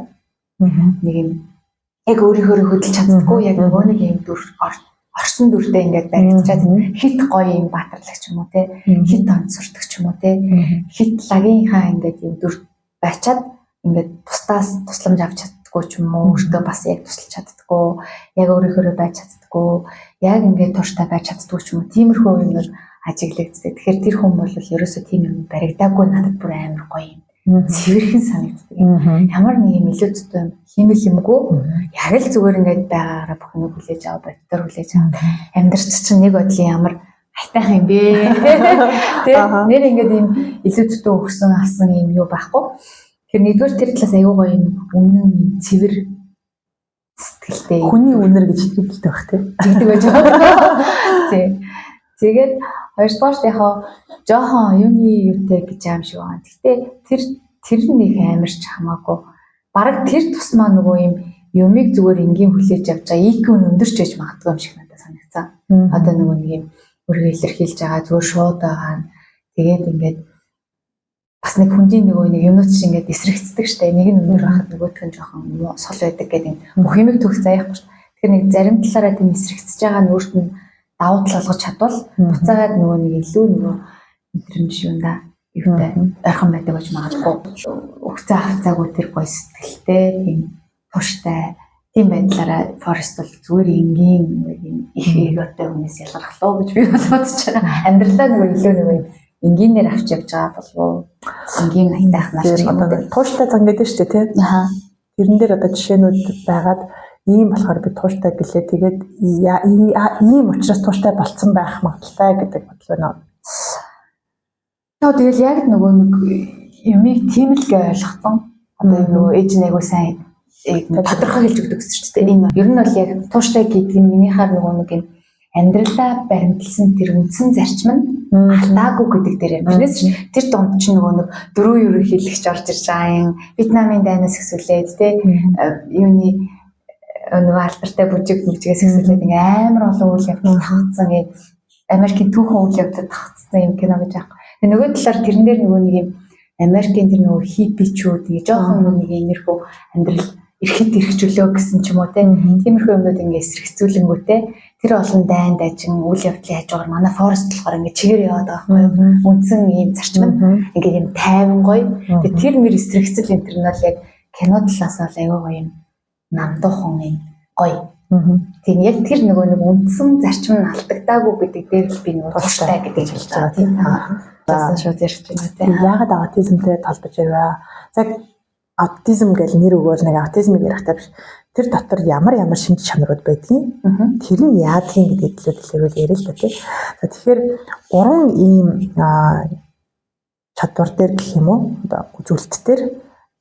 Нэг юм яг өөрийнхөө хөдөлж чаддгүй яг нөгөө нэг юм дүр орсон дүртэй ингээд баригдчаад хит гоё юм баатарлагч юм уу те хит онцордог ч юм уу те хит лагийнхаа ингээд юм дүр байчаад ингээд бусдаас тусламж авч чаддгүй ч юм уу өөртөө бас яг тусалж чаддгүй яг өөрийнхөө байж чаддгүй яг ингээд тууштай байж чаддгүй ч юм уу тиймэрхүү юмнууд ажиглагддаг. Тэгэхээр тэр хүн бол ерөөсөө тийм юм баригдаагүй надад бүр амар гоё юм цэвэрхэн санагддаг. Ямар нэг юм илүүдтэй химэл юмгүй яг л зүгээр ингээд байгаараа бүх юм хүлээж аваа боддоор хүлээж аваа амьдрч чинь нэг бодлын ямар хайтайхан юм бэ тий нэр ингээд юм илүүдтэй өгсөн алсан юм юу байхгүй. Тэгэхээр нэгдүгээр тэр талаас аюу гоё юм үнэн цэвэр сэтгэлтэй хүний үнэр гэж хэлдэг байх тий гэдэг байж байгаа тий. Тэгээд хоёрдугаарт яхаа жоохон юуны юутэй гэж аим шиг байна. Гэтэ тэр нэг амарч хамаагүй. Бараг тэр тусмаа нөгөө юмыг зүгээр энгийн хүлээж авч байгаа IQ нь өндөрч ээж магадгүй юм шиг надад санагцсан. Одоо нөгөө нэг юм өргө илэрхийлж байгаа зүгээр шууд байгаа нь тэгээд ингээд бас нэг хүндийн нөгөө нэг юмнууд шиг ингээд эсрэгцдэг штэ. Нэг нь өндөр байхад нөгөөх нь жоохон сул байдаг гэдэг бүх юмыг төгс заяахгүй штэ. Тэгэхээр нэг зарим талаараа тийм эсрэгцэж байгаа нь өөрт нь давуу тал олгож чадвал буцаагаад нөгөө нэг илүү нөгөө мэдрэмж юм да. Юутай ойрхон байдаг гэж магадгүй. Өгцөө хавцаагүй тэр гоё сэтгэлтэй тийм тууштай тийм байдлаараа Forest бол зүгээр энгийн их эготой хүнээс ялгархлаа гэж би бодож байгаа. Амьдралаа нөгөө илүү нөгөө энгийнээр авч явж байгаа болов уу? Энгийн хайтайх нар ч одоо тууштай зан гэдэг шүү дээ тий. Тэрэн дээр одоо жишээнүүд байгаад ийм болохоор би тууштай гэлээ тэгээд ийм учраас тууштай болцсон байх магадaltaй гэдэг бодол байна. Тэгэл яг нөгөө нэг юмыг тийм л гээ ойлгоцсон. Одоо нөгөө ээж нэг сайн тодорхой хэлж өгдөг шүү дээ. Энэ ер нь бол яг тууштай гэдэг нь минийхаар нөгөө нэг юм амьдралдаа баримтлсан тэр үндсэн зарчим нь алдаагүй гэдэг дээр юм. Тэрнээс тэр дунд чинь нөгөө нэг дөрөв ерөнхийлөгч орж ирж байгаа юм. Вьетнамын дайнаас хэсвэлээд те юуны нөгөө алдартай бүжигээс хэсвэлээд ингээ амар олон үйл явдал тавцсан юм. Америкийн түүхэн үйл явдал тавцсан юм кино гэж аахгүй. Нөгөө талаар тэрэн дээр нөгөө нэг юм Америкийн тэр нөгөө хиппичүүд ингээ жоохон нэг иймэрхүү амьдрал эрхэт эрхжүүлөө гэсэн ч юм уу те. Тиймэрхүү юмнууд ингээ эсрэгцүүлэнгүүтэй тэр олон дайн дажин үйл явдлын хажуугаар манай Forest болохоор ингээ чигээр яваад байгаа байхгүй юу? Үндсэн ийм зарчим нь ингээ юм тайван гоё. Тэгээ тэр мөр эсрэгцэл энэ төр нь бол яг кино талаас бол аягүй гоё юм намдуухан юм гоё. Тийм яг тэр нөгөө нэг үндсэн зарчим нь алдагдаагүй гэдэг дээр л би нөгөө тууштай гэдэг хэлж байгаа тийм. За шууд ярьж байна тийм. Яагаад аутизмтэй толбож байваа? За аутизм гэж нэр өгвөл нэг аутизмыг ярихтаа биш. Тэр дотор ямар шинж чанарууд байдгийг тэр нь яадгийн гэдэг төлөвлөлөөр ярил л да тийм. За тэгэхээр 3 ийм чадвар дээр гэх юм уу одоо үзүүлэлт дээр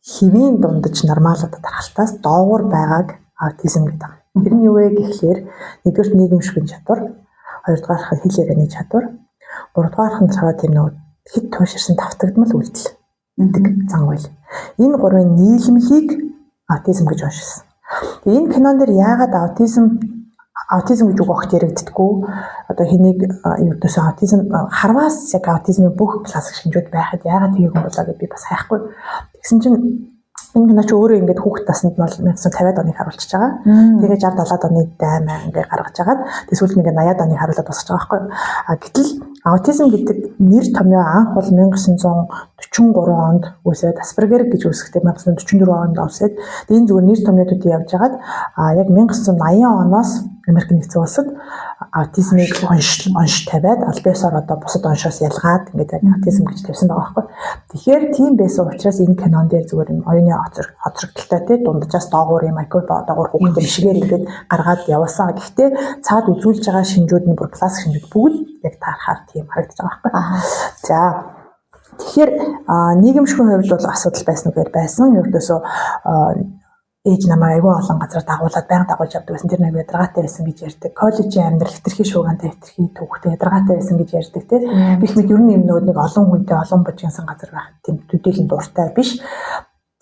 хэвийн дундаж нормал одоо тархалтаас доогуур байгааг аутизм гэдэг. Тэр нь юу вэ гэхлээр нэгдүгээр нийгэмшигэн чадвар, хоёрдугаарх нь хэл ярианы чадвар, гуравдугаарх нь болохоор тийм нэг хэд тууширсан давтагдмал үйлдэл гэдэг зан үйл. Энэ гурвын нийлэмлийг аутизм гэж уншсан. Тэгээ энэ кинон дээр яагаад аутизм гэж үг огт яригддаггүй одоо хэнийг ердөөсөө аутизм харваас яг аутизмын бүх классик шинжүүд байхад яагаад тийг юм болоо гэж би бас хайхгүй. Тэгсэн чинь энэ кино ч өөрөө ингээд хүүхд наснд нь бол 1950-ад оныг харуулчихж байгаа. Тэгээ 60-70-ад оны даймаа ингээд гаргаж агаад эсвэл ингээд 80-ад оныг харуулад босгож байгаа байхгүй. Гэтэл аутизм гэдэг нэр томьёо анх бол 1943 онд үүсээд Аспергер гэж үүсгэхдээ 1944 онд үүсээд энэ зүгээр нэр томьёотууд явж агаад яг 1980 оноос Америк нэгдсэн улсад аутизмыг онш тавиад албаасаар одоо бусад оншоос ялгаад ингээд аутизм гэж тавьсан байгаа байхгүй. Тэгэхээр тийм байсан учраас энэ кинон дээр зүгээр оюуны хоцрогдолтой тий дунджаас доогуур юм IQ доогуур хүүхдээ бишгээр ингээд гаргаад явуулсан. Гэхдээ цаад үзүүлж байгаа шинжүүд нь бүр классик шинжүүд бүгд яг таарахаар тийм харагдаж байгаа байхгүй. За тэгэхээр нийгэмшигэн хувьд бол асуудал байсан үгээр байсан. Ердөөсөө ээж намайг айгүй олон газар дагуулад байнга дагуулж явдаг байсан. Тэр нэг ядаргаатай байсан гэж ярьдаг. Коллежийн амьдрал хэтэрхий шуугантай хэтэрхий төвхтэй ядаргаатай байсан гэж ярьдаг тийм. Гэх мэт ер нь юм нэг олон хүнтэй олон бужигсан газар байх тийм төдийлөн дуртай биш.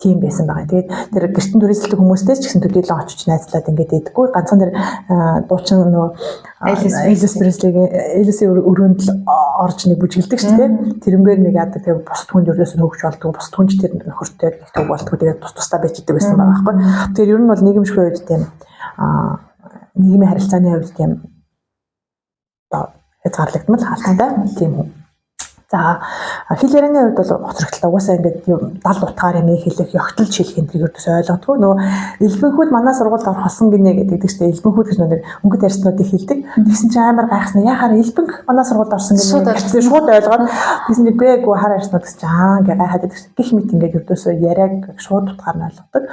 Тийм байсан байгаа. Тэгээд тэр гэртэн түрээсэлдэг хүмүүстэй ч гэсэн төдийлөн очиж найзлаад ингээд идэггүй. Ганцхан тэр дуучин нөгөө Элвис Преслигийн өрөөнд л орж нэг бүжгэлдэг шүү дээ. Тэрнгээр нэг яадаг тэгээд бус түнд өрөөс нь хөвч болдог. Бус түнд тэр хөртөө нэг төв болдог. Тэгээд тусдаа байждаг байсан байгаа байхгүй. Тэгэхээр ер нь бол нийгэмшгүй үед тийм нийгмийн харилцааны хувьд тийм одоо хязгаарлагдмал хаалттай тийм хүн. За хэл ярианы хувьд бол хоцрогдолтой угаасаа ингээд 70 утгаар юм хэлэх, ёгтлж хэлэх энэ төрөөс ойлгодгүй. Нөгөө элбэнхүүд манай сургуульд орох болсон гинэ гэдэг чинь элбэнхүүд гэж нэг өнгөт ярьснуудыг хэлдэг. Тэгсэн чинь амар гайхсан. Яхаар элбэнх манай сургуульд орсон гинэ шууд ойлгоод тэгсэн чинь гээгүй хараа ярьснууд гэж гээ гайхаад гэх мэт ингээд ердөөсөө яриаг шууд утгаар нь ойлгодог.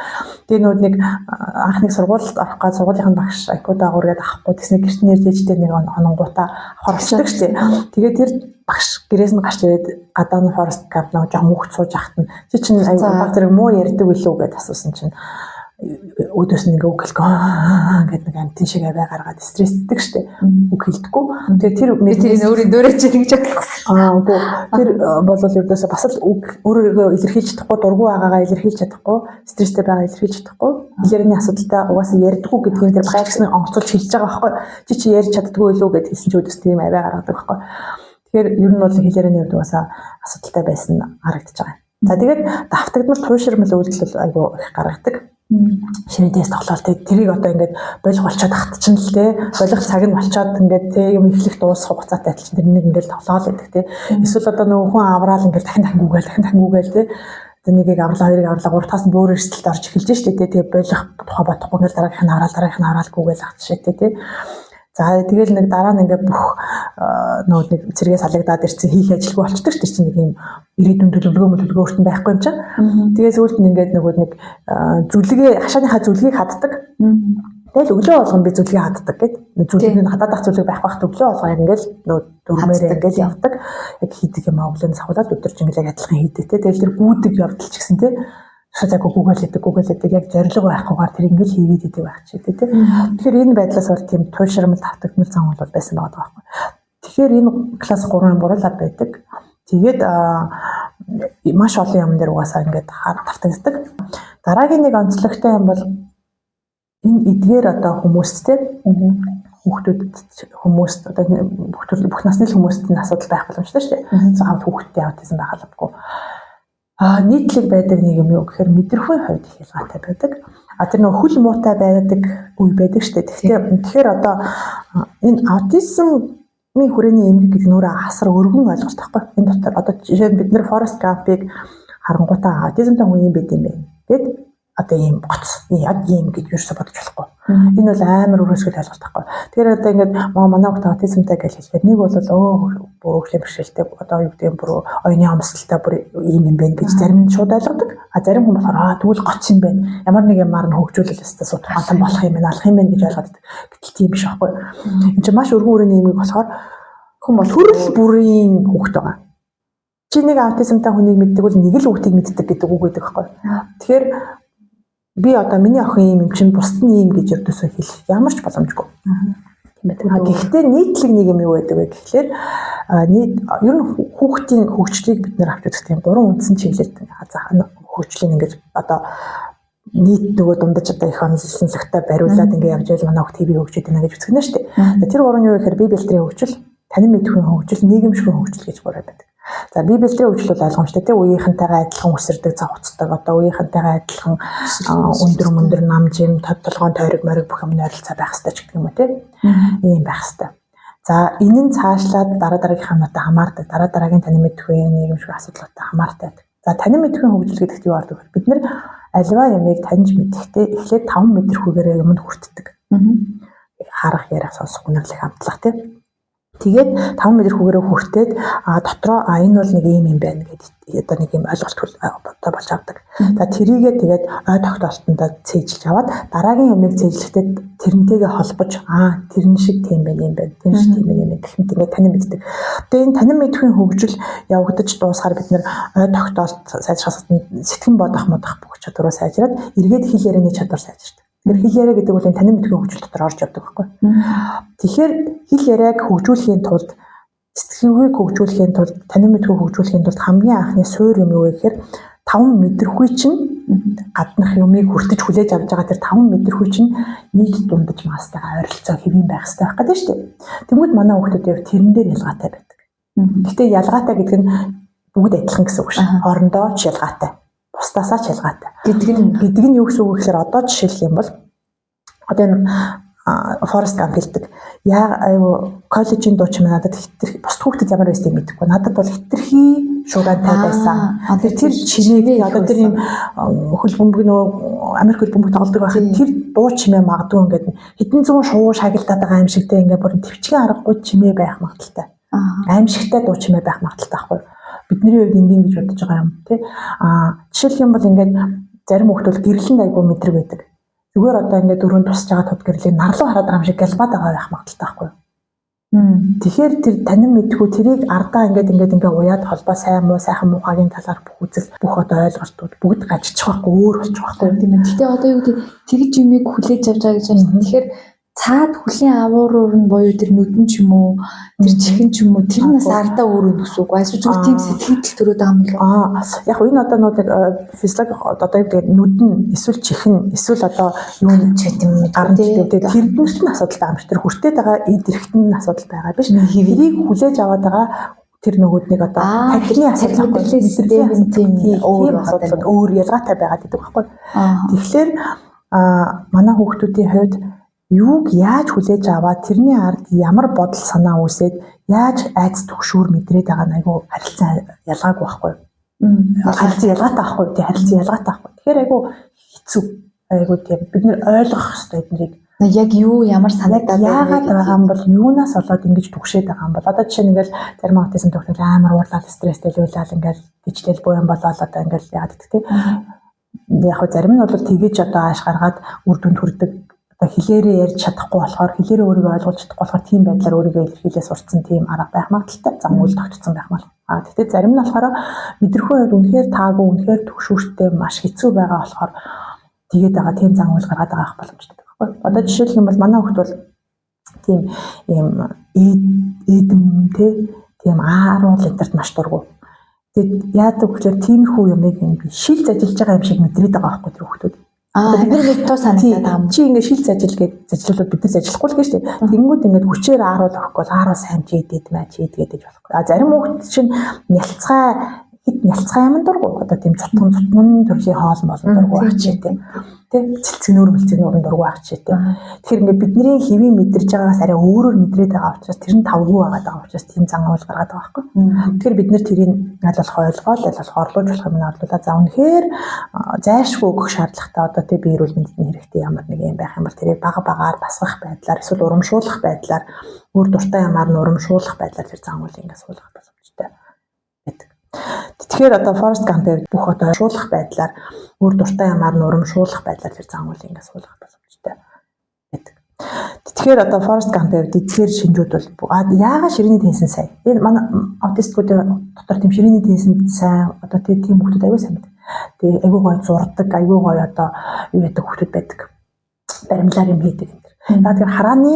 Тэгээ нөгөө нэг анхны сургуульд орох гэж сургуулийнхын багш IQ дагуур гээд авахгүй тэгснэ гэрт нэр дэжтэй нэг ононгуудаа хорсдог штеп. Тэгээ тэр багш гэрээс нь гарч ирээд гадаа Forest Camp нэг жоох мөхт сууж ахт нь чи чинь аюу баг зэрэг муу ярьдаг билүү гэдээ асуусан чинь өдөөс нь ингээ үг хэлэх гэдэг нэг амтын шиг аваа гаргаад стресстэй штэ. Үг хэлдэггүй. Тэгээ тэр өөрийн дөөрэж ингэж бодлоо. Үгүй тэр бол ердөөсөө бас л үг өөрийгөө илэрхийлж чадахгүй, дургу байгаагаа илэрхийлж чадахгүй, стресстэй байгаа илэрхийлж чадахгүй. Хэлэрний асуудалтай угаасаа ярьдаггүй гэдгийг тэр багш гэсэн онцолж хэлж байгаа байхгүй. Чи ярьж чаддаггүй илүү гэд хэлсэн ч өдөөс тийм аваа гаргадаг байхгүй. Тэгэхээр ер нь бол хэлэрний хувьд угаасаа асуудалтай байсан харагдаж байгаа. За тэгээд давтагдмал туушрмал үйлдэл айгу их гаргадаг. Шинэдээс тоглоал тэрийг одоо ингээд болох болчиход ахтчихна л те болох цаг нь болчиход ингээд те юм ихлэх дуусах хугацаатай адилхан тэрнийг ингээд тоглоал гэдэг те эсвэл одоо нөгөө хүн авраал ингээд дахин гүгээл те нэгийг авралаа хоёрыг авралаа гуравтаас нь бүр эрсдэлд орж эхэлж штэ те тэгээ болох тухай бодохгүй ингээд дараагийнх нь авраал гүгээл ахчих те за тэгэл нэг дараа нь ингээд бүх нөгөө нэг цэргээс салагдаад ирсэн хийх ажилгүй болчихдог ч чинь нэг юм ирээдүйн төлөвлөгөө өөртөө байхгүй юм чинь. Тэгээс өөрт нь ингээд нөгөө нэг зүлгээ хашааныхаа зүлгийг хаддаг. Тэгэл өглөө болгон би зүлгийг хаддаг гэд. Зүлгийг нь хадаад ах зүлэг байх багт өглөө болгоо ингээд нөгөө дөрмөөрөө ингээд явдаг. Яг хийдэг юм аа өглөөний сахуулаад өдөрж ингээд адилхан хийдэг те. Тэгэл тэр гүйдэг явдал ч гэсэн те. Шатаг гүгэлэдэг яг зориг байхгүйгээр тэр ингээд хийгээд идэг байх ч гэдэг те. Тэгэхээр энэ байдлаас бол тийм туушрмал тавтагдмал зам бол байсан байгаа байхгүй. Тэгэхээр энэ класс 3-ын буруулаад байдаг. Тэгээд маш олон юм дээр угаасаа ингээд тавтагддаг. Дараагийн нэг онцлогтой юм бол энэ эдгээр одоо хүмүүстэй хүмүүст одоо бүх насны хүмүүст энэ асуудал байх боломжтой шүү дээ. Заавал хүүхдтэй аутизм байх албагүй. Нийтлэг байдаг нэг юм юу гэхээр мэдрэхүйн хувьд их ялгаатай байдаг. Тэр нэг хөл муутай байдаг үе байдаг шүү дээ. Тэгэхээр одоо энэ аутизмын хүрээний эмгэг гэдэг нөрөө асар өргөн ойлголт байхгүй. Энэ дотор одоо жишээ нь бид нэр Форест Гампыг харангуйтаа аутизмтай хүн юм байд юм бэ гэд одоо ийм гоц яг ийм гэж юусо бодож болохгүй. Энэ бол амар өрөөсгөл ойлголт байхгүй. Тэгэхээр одоо ингээд манай хүүхд аутизмтай гэж хэлэхэд нэг бол бүр өглөө бэрхшээлтэй одоо юу гэдэг юм бүр оюуны амсгалтай бүр ийм юм байна гэж зарим нь шууд ойлгодог. Зарим хүн болохоор тэгвэл гоц юм байна. Ямар нэг юмар нь хөгжүүлэлээс судалгаан болох юм байна, алах юм байна гэж ойлгодог. Гэтэл тийм биш байхгүй. Энд чинь маш өргөн хүрээний юмыг болохоор хүн бол хүрэл бүрийн хүүхд байгаа. Чи нэг аутизмтай хүнийг мэддэг бол нэг л хүүхдийг мэддэг гэдэг үг байдаг байхгүй. Тэгэхээр би одоо миний охин юм чинь бусд нь юм гэж өрдөөсөө хэлэх ямар ч боломжгүй. Гэхдээ нийтлэг нэг юм юу байдаг вэ гэхлээр ер нь хүүхдийн хөгжлийг бид нэр авч үзэх тийм 3 үндсэн чиглэлтэй хөгжлийн ингэж одоо нийт нөгөө дундаж одоо их онцлогтой бариулаад ингэ явж байл манай хүүхд TV хөгжөөд байна гэж үзэх нь шүү дээ. Тэр 3 нь юу гэхээр бие бэлтрийн хөгжил, танин мэдхийн хөгжил, нийгэмшгүй хөгжил гэж 3 байдаг. За бие бэлтрийн хөгжил бол ойлгомжтой тийм үеийнхэнтэйгээ адилхан өсөрдөг, завхцдаг, одоо үеийнхэнтэйгээ адилхан өндөр намжим, толгойн тойрог мориг бүх юм ойролцоо байх хэрэгтэй ч гэх юм уу тийм ийм байх хэрэгтэй. За энэ нь цаашлаад дараагийнхаа хамаатай хамаардаг, дараагийн танин мэдхийн нийгэмшгүй асуудлуудтай хамаартай. За танин мэдхийн хөгжил гэдэгт юу ордог вэ? Бид нэр аливаа ямыг таньж мэдэхдээ эхлээд 5 мэдрэхүйгээр юмд хүртдэг. Харах, ярих, сонсох, үнэрлэх, амтлах тийм. Тэгээд 5 мэдрэхүйгээр хүртээд дотроо энэ бол нэг юм байна гэдэг одоо нэг юм ойлголт болж авдаг. За тэрийгээ тэгээд ой тогтоолтондоо цээжилж аваад дараагийн юмыг цээжлэхдээ тэрнтэйгээ холбож тэрэн шиг тийм байна юм байна. Тэр шиг тийм байна гэх мэт ингээд танин мэддэг. Тэгээд энэ танин мэдхийн хөгжил явагдаж дуусахаар бид нэр ой тогтоолт сайжрахаас сэтгэн бодох бүх чадвараа сайжраад эргээд хэл ярианы чадвар сайжирдаг. Тэр хэл яриа гэдэг бол танин мэдхийн хөгжил дотор орж явдаг байхгүй. Тэгэхээр хэл яриаг хөгжүүлэхийн тулд сэтгэхүйг хөгжүүлэхийн тулд танин мэдхүйг хөгжүүлэхийн тулд хамгийн анхны суурь юм юу вэ гэхээр 5 мэдрэхүй чинь гаднах юмыг хүртэж хүлээж авч байгаа тэр 5 мэдрэхүй чинь нийт дундаж маастайгаа ойролцоо хэвэн байх хэрэгтэй байх гэдэг шүү дээ. Тэгмүүд манай хүүхдүүд тэрэн дээр ялгаатай байдаг. Гэхдээ ялгаатай гэдэг нь бүгд адилхан гэсэн үг шүү. Хоорондоо ч ялгаатай. Бусдаасаа ч ялгаатай. Гэдэг нь юу гэсэн үг гэхээр одоо жишээлх юм бол одоо энэ Форест Гамп хэлдэг. Коллежийн дуучин надад хитрхи бус хүүхдэд ямар байсныг мэдэхгүй. Надад бол хитрхи шуудантай байсан. Тэр чимээг одоо тэр юм хөл бөмбөг нөө Америк хөл бөмбөг тоглодог байхад тэр дуу чимээ магадгүй ингээд хэдэн зуун шуу шагилдаад байгаа юм шигтэй ингээд бүр төвчгийн аргагүй чимээ байх магадaltaй. Аимшигтай дуу чимээ байх магадaltaй байхгүй. Бидний хувьд энгийн гэж бодож байгаа юм тий. Жишээлх юм бол ингээд зарим хүүхдүүд гэрлэн айгүй мэдрэг байдаг. Зүгээр одоо ингээд дөрөв тусч байгаа тод гэрлийг нарлуу хараад байгаа юм шиг галбаад байгаа байх магадaltaй байхгүй. Тэгэхээр тэр танин мэдгүй тэрийг ардаа ингээд уяад холбоо сайн муу сайхан муухайгийн талаар бүх үзэл бүх одоо ойлголтууд бүгд гажчих байхгүй өөр болчих байхгүй тийм ээ. Гэтэ одоо юу гэдэг тэгж юмыг хүлээж авч байгаа гэж байна. Тэгэхээр цаад хүлийн авууруур нь буюу тэр нүдэн ч юм уу тэр чихэн ч юм уу тэр нас ардаа өөрөө нүсүг эсвэл зүгээр тийм сэтгэл төрөөд байгаа юм л. Яг энэ одоо нэг физиологи одоо юу гэдэг нүдэн эсвэл чихэн эсвэл одоо юу ч гэдэм гарын чихтэй тэрднэрт нь асуудал байгаа юм шиг тэр хүртээд байгаа эдэрхт нь асуудал байгаа биш. Тэрийг хүлээж аваад байгаа тэр нөгөөднийг одоо тахилны асуудал мэдрэлээс тийм өөр асуудал өөр ялгаатай байгаад байдаг байхгүй. Тэгэхээр манай хүүхдүүдийн хувьд юуг яаж хүлээж аваад тэрний ард ямар бодол санаа үүсээд яаж айц төгшүүр мэдрээд байгаа нь айгүй харилцан ялгаагүй байхгүй. Харилцан ялгаатай байхгүй. Тий харилцан ялгаатай байхгүй. Тэгэхээр айгүй хэцүү. Айгүй тийм бид нэр ойлгох хэрэгтэй эднийг. Яг юу ямар санагдаад яагаад байгаа юм бол юунаас болоод ингэж түгшээд байгаа юм бол одоо жишээ нь ингээл зарим аутизм тохиол амар уурлал стресстэй уйлал ингээл дичлэл буян болоод одоо ингээл яагаад гэдэг тийм яг зарим нь бол тэгэж одоо ааш гаргаад үр дүнд хүрдэг одоо хэлээрээ ярьж чадахгүй болохоор хэлээрээ өөрийгөө ойлгуулж чадахгүй болохоор тийм байдлаар өөрийгөө илэрхийлээ сурцсан тийм арга байх магадaltaй зам үйл тогтцсон байх мал. Гэхдээ зарим нь болохоор мэдрэхүй хувьд үнэхээр таагүй үнэхээр төгшүүртэй маш хэцүү байгаа болохоор тэгээд байгаа тийм зам үйл гаргаад байгаа боломжтой байхгүй. Одоо жишээлх юм бол манай хүүхд бол тийм юм эдэм тийм ааруул энтерт маш дургу. Тэгээд яадаг гэхээр тиймэрхүү юмыг ингэ шил зажилж байгаа юм шиг мэдрээд байгаа байхгүй тэр хүүхдүүд. Бид нар нэг тоо санагдаад байгаа юм. Чи ингэ шил зажил гэж зажлуулаад бид нар зажлахгүй л гэж тийм. Тэнгүүд ингэ хүчээр ааруул авахгүй бол ааруу сайн чи идэд маа чи идгээд гэж болохгүй. Зарим хүүхд чинь нялцгай юм дургу. Одоо тийм цутган төрлийн хоол болон дургу ачи тийм. Тэ цэлцгнөр дургу ачи тийм. Тэгэхээр ингэ бидний хэвийн мэдэрж байгаагаас арай өөрөөр мэдрээд байгаа учраас тэр нь тавгүй байгаа учраас тийм зан уул гаргаад байгаа байхгүй. Тэгэхээр бид нэр тэрийг аль болох ойлгоод аль болох орлуулж болох юм орлуулаад за үнэхээр зайлшгүй өгөх шаардлагатай одоо тий бие эрүүл мэндийн хэрэгтэй ямар нэг юм байх юм бол тэрийг бага багаар басгах байдлаар эсвэл урамшуулах байдлаар өөр дуртай ямаар нь урамшуулах байдлаар тэр зан уулыг ингээд суулгах боломжтой байдаг. Тэгэхээр одоо Forrest Gump-ийн бүх одоо урамшуулах байдлаар өөр дуртай ямаар нь урамшуулах байдлаар тэр зан уулыг ингээд суулгах боломжтой байдаг. Тэгэхээр одоо Forrest Gump-ийн эдгээр шинжүүд бол яагаад ширээний тэнсэн сайн. Энэ манай аутистуудын дотор тийм ширээний тэнсэн сайн одоо тийм хүмүүс аягүй сайн байдаг. Тэгээ айгүй гоё зурдаг, айгүй гоё одоо юу яадаг хүмүүс байдаг. Баримлаар юм хийдэг энэ. Тэгэхээр харааны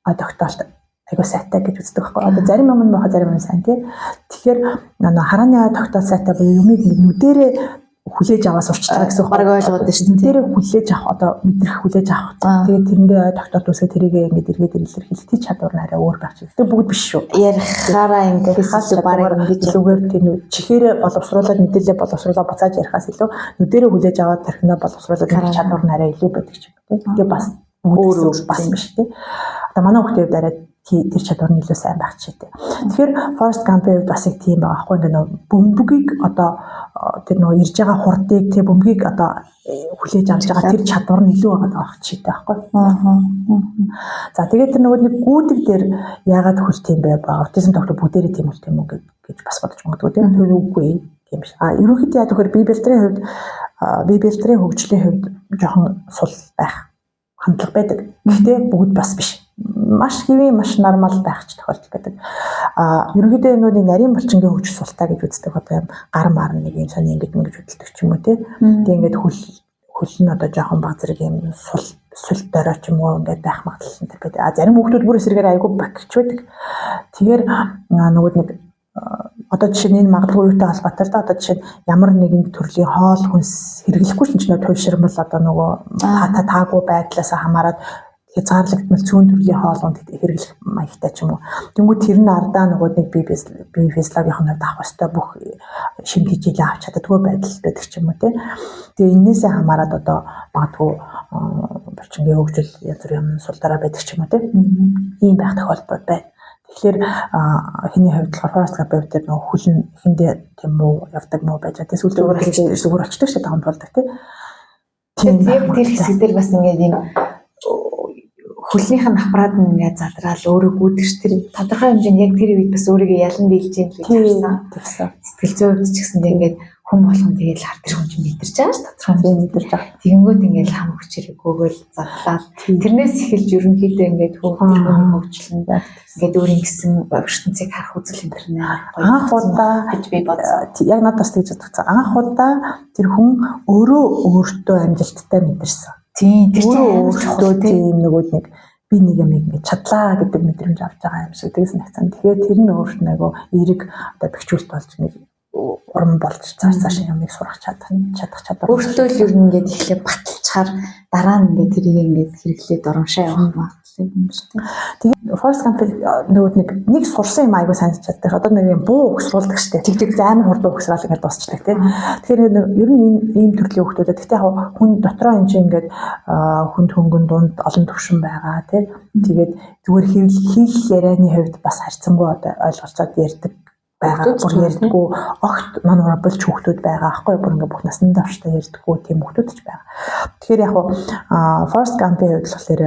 тогтоолт айгүй сайтай гэж үздэг байхгүй. Одоо зарим юм баха зарим юм сайн тий. Тэгэхээр харааны тогтоолт сайтай буюу юмыг нүдэрээ хүлээж аваа сурчдаг гэсэн үг баг ойлгоод байна шүү дээ. Тэрийг хүлээж авах одоо мэдрэх хүлээж авах. Тэгээд тэрэндээ тогтоолт үсгээ тэрийг ингээд эргээд илэрхийлэх чадвар нь арай өөр байх чинь. Тэг бүгд биш шүү. Ярихаараа ингээд хэлсэн баг ингэж зүгээр тийм чихээрээ боловсруулаад мэдээлэл боловсруулаад буцааж ярихаас илүү нүдэрээ хүлээж аваад тархинаа боловсруулаад мэдэх чадвар нь арай илүү байдаг ч юм. Тэгээд бас өөр бас биш тий. Одоо манай хүүхдүүд арай тэр чадвар нь илүү сайн байх ч гэдэг. Тэгэхээр Forrest Gump-ийн бас их тийм байгаа байхгүй ингээд бөмбөгийг одоо тэр нөө ирж байгаа хурдыг тэр бөмбөгийг одоо хүлээж авч байгаа тэр чадвар нь илүү байгаа байх ч гэдэг байхгүй. За тэгээд тэр нөгөө нэг гүйдэг дээр яагаад хурц тийм бэ? Аутизм доктор бүгдээрээ тийм үл тийм үү гэж бас бодож магадгүй тийм. Тэр үгүй тийм биш. Ерөнхийдөө яа тэгэхээр бие бэлтрийн хөгжлийн хувьд жоохон сул байх хандлага байдаг. Гэхдээ бүгд бас биш. Маш хэвийн маш нормал байх ч тохиолдол байдаг. Ерөнхийдөө энэ нарийн булчингийн хөгжил султаа гэж үздэг одоо юм гар мар нэг юм сони ингэж хөдөлдөг ч юм уу тий. Тэгээд ингээд хөл нь одоо жоохон баг зэрэг юм сул дорой ч юм уу ингээд байх магадлалтай байдаг. Зарим хүүхдүүд бүр эсрэгээр айгүй багч байдаг. Тэгэхээр нөгөө нэг одоо жишээ нь энэ магадгүй юутай холбоотой та одоо жишээ ямар нэгэн төрлийн хоол хүнс хэрэглэхгүй ч нөө туйширмал одоо нөгөө таагүй байдлаас хамаарат хязгаарлагдмал зүүн төрлийн хоолунд хэрэглэх маягтай ч юм уу. Тэнгүүд тэр нь ардаа нөгөө нэг бие физиологийн хувьд авах ёстой бүх шимт хичээлээ авч чаддаггүй байдал байдаг ч юм уу тий. Тэгээ энээсээ хамаарат одоо магадгүй булчингийн хөгжил янз бүрийн сулдараа байдаг ч юм уу тий. Ийм байх тохиолдол байна. Тэгэхээр хэний хувьд Forrest Gump дээр нөгөө хүлэн эхэндээ тийм үү явдаг мó байж байгаа. Тэгээс зүгээр очдог шүү дээ таамд болдог тий. Тэгээд тэр хэсэг дээр бас ингээд ийм хөлнийх нь аппарат нь ингээд задраал өөрөө гүйдэж тэр тодорхой хэмжээнд яг тэр үед бас өөрийгөө ялан дийлж юм гэж хэлсэн. Сэтгэл зүйн хувьд ч гэсэндээ ингээд хүн болгон тэгээд хар тэр хүн чинь мэдэрч байгаа ш тодорхой мэдэрч байгаа. тэгэнгүүт ингээд хам хүчээр гөөгөл задлаад тэрнээс эхэлж ерөнхийдөө ингээд хүүхдийн хөгжлөн ингээд өөрийн гэсэн ертөнцийг харах үзэл энэ анх удаа гэж би бодсон. Яг надад бас тэгж бодсон. Анх удаа тэр хүн өөртөө амжилттай мэдэрсэн. Тийм тэр чинь өөртөө тийм нэг би нэг юм ингэ чадлаа гэдэг мэдрэмж авч байгаа юм шиг тэгээс нэгцэн. Тэгэхээр тэр нь өөрт нь айгу эерэг одоо бэхжүүлэлт болж нэг уран болж цааш юмыг сурах чадах чадвар. Өөртөө л ер нь ингээд ихлэ баталчаар дараа нь ингээд тэрийг ингээд хэрэглээд урамшаа явах юм байна шүү дээ. Тэгээд Forrest Gump нэг сурсан юм айгу сайн чаддаг. Одоо нэг юм буу өгсруулдаг штэ. Тэг амар хурдан өгсрал ингээд дуусчихдаг тийм. Тэгэхээр ер нь ийм төрлийн хүмүүстэй. Гэхдээ яг хүн дотроо энэ чинь ингээд хүнд хөнгөн дунд олон төвшин байгаа тийм. Тэгээд зүгээр хийх ярианы хувьд бас харьцангуй одоо ойлголцоод ярьдаг байгаа. Бүр ярьдаггүй огт мануура болж хүүхдүүд байгаа аахгүй бүр ингээ бүх насны давштай ярьдаггүй тийм хүүхдүүд ч байгаа. Тэгэхээр яг Forrest Gump-ийн хувьд болохоор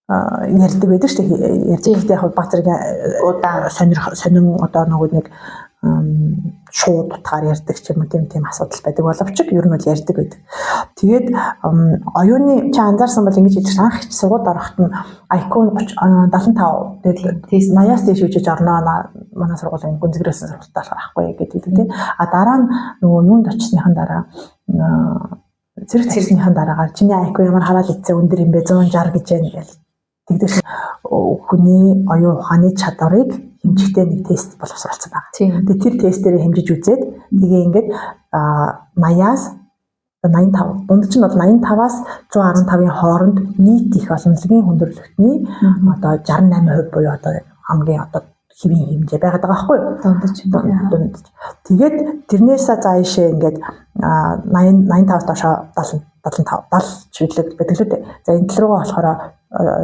ярьдаг байдаг шүү дээ. Ярьдаг яг Баатаргийн удаан сонин одоо нэг шууд утгаар ярьдаг ч юм уу тийм асуудал байдаг боловч ер нь бол ярьдаг байдаг. Тэгээд оюуны чи анзаарсан бол ингэж хэлж анх их сургуульд ороход нь IQ 75 тэгээд 80-аас дээш үжиж орноо манай сургуулийн гүнзгирээсэн сургуультай болохоор ахгүй гэдэг тийм. А дараа нь нөгөө юунд очсныхан дараа зэрэг цэцнийхэн дараагаар чиний IQ ямар хараал ицээ өндөр юм бэ 160 гэж байна гэл. Тэгдэж хүний оюун ухааны чадварыг хэмжихтэй нэг тест боловсруулсан байна. Тэгээд тэр тестээрээ хэмжиж үзээд тэгээ ингээд 80-аас 85 дунд чинь бол 85-аас 115-ын хооронд нийт их олонлогийн хүндрэлтний одоо 68% буюу одоо хамгийн одоо хэвийн хэмжээ байгаад байгаа байхгүй юу? Дунд. Тэгээд тэрнээс заашаа ингээд 85-аас доошо 70 чиглэл байдаг л үү. За энэ тал руугаа болохоор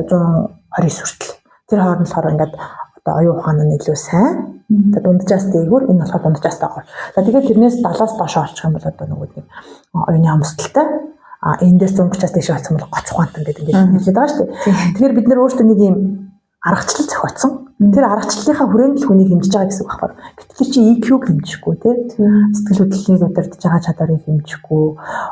129 хүртэл. Тэр хооронд болохоор ингээд одоо оюун ухаан нь илүү сайн. Тэгээд дунджаас дээгүүр энэ болохоор дунджаас дагавар. За тэгээд тэрнээс 70-аас доошо олчих юм бол одоо нэг оюуны амсгалтай. Эндээс 130-аас дээш олцсон бол гоц ухаантай гэдэг ингээд хэлээд байгаа шүү дээ. Тэгэхээр бид нэр өөртөө нэг юм аргачлал зохиоцсон. Тэр аргачлалынхаа хүрээнд л хүнийг хэмжиж байгаа гэсэн үг байхгүй. Гэтэл чи EQ-г хэмжихгүй тийм сэтгэл хөдлөлийг удирдах байгаа чадварыг хэмжихгүй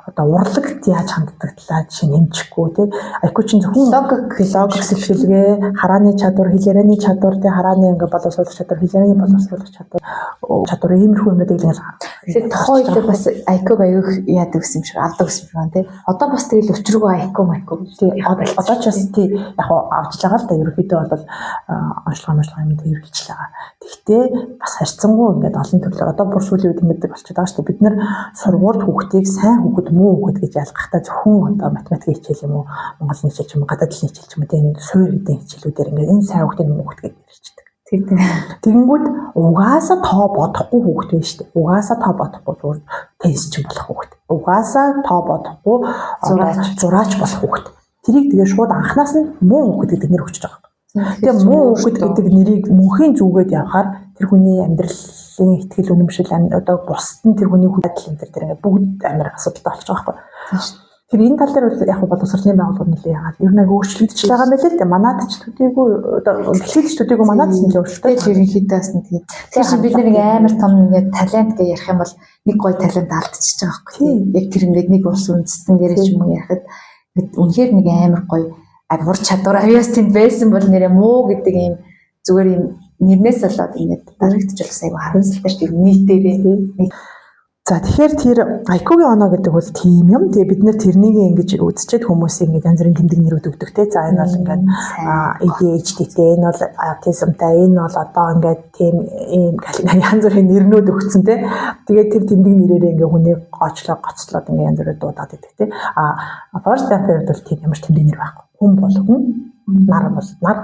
одоо урлагт яаж ханддаг талаа чинь хэмжихгүй тийм IQ чинь зөвхөн логик сэтгэлгээ харааны чадвар хэл ярианы чадвар тийм харааны ингээ боловсруулах чадвар хэл ярианы боловсруулах чадвар иймэрхүү юмнуудыг л тэгээд тохоо үед бас IQ-г аяг яадаг гэсэн юм шиг авдаг гэсэн юм байна тийм одоо бас тэгэл өчрөгөө IQ тийм одоо ч бас тийм яг авч байгаа л да ерөөхдөө бол онцлог юм хэрэгжилж байгаа. Гэхдээ бас харьцангуй ингээд олон төрлөөр одоо бүр сүүлийн үед ингэдэг болчиход байгаа шүү дээ. Бид нэр сургуульд хүүхдийг сайн хүүхэд муу хүүхэд гэж ялгахдаа зөвхөн одоо математикийн хичээл юм уу, монголын хичээл ч юм уу, гадаад хэлний хичээл ч юм уу тийм суур хэдийн хичээлүүдээр ингээд энэ сайн хүүхэд муу хүүхэд гэж ярьчихдаг. Тэгэнгүүт угаасаа тоо бодохгүй хүүхэд байна шүү дээ. Угаасаа тоо бодохгүй зүгээр тенс ч болох хүүхэд. Угаасаа тоо бодохгүй зураач болох хүүхэд. Тэрийг тэгээ шууд анханаас нь муу хүүхэд гэдэг нэр өгч байгаа. Тэгээ муу хүүхэд гэдэг нэрийг мөнхийн зүгээд явахаар тэр хүний амьдралын ихтгэл үнэмшил одоо бусд нь тэр хүний хүлээдэл энэ төр ингээд бүгд амар асуудалтай болчих واخхой. Тэр энэ тал дээр бол яг боловсролын байгууллагууд нэлээд яагаад ер нь өөрчлөгдөж байгаа юм байна л да. Манайд ч төдийгүй одоо дэлхийд ч төдийгүй манайд ч нэлээд өөрчлөлттэй. Тэр ерөнхийдөөс нь тэгээд тэр чинь бид нэг амар том ингээд талент гэж ярих юм бол нэг гоё талент алдчихж байгаа байхгүй. Яг тэр ингээд нэг улс үндэстэн гэрэж юм уу ярихад үнэхээр нэг амар гоё авир чадвар авьяас тэнд байсан бол нэрээ муу гэдэг юм зүгээр юм нэрнээс болоод ингээд дарагдчих болсон айгу харамсалтай шүү дээ нийтээрээ. За тэгэхээр тэр IQ-гийн оноо гэдэг бол тийм юм. Тэгээ бид нэр тэрнийг ингэж үзчихэд хүмүүсийн ингэж янз бүрийн тэмдэг нэрүүд өгдөг те. За энэ бол ингээд ADHD-тэй, энэ бол autism-тай, энэ бол одоо ингээд тийм ийм янз бүрийн нэрнүүд өгсөн те. Тэгээд тэр тэмдэг нэрээрээ ингээд хүнийг гоцлоод ингээд янз бүрээр дуудаад идэг те. Forrest Gump-д бол тийм ямар ч тэмдэг нэр байхгүй. Хүн бол хүн, нар бол нар.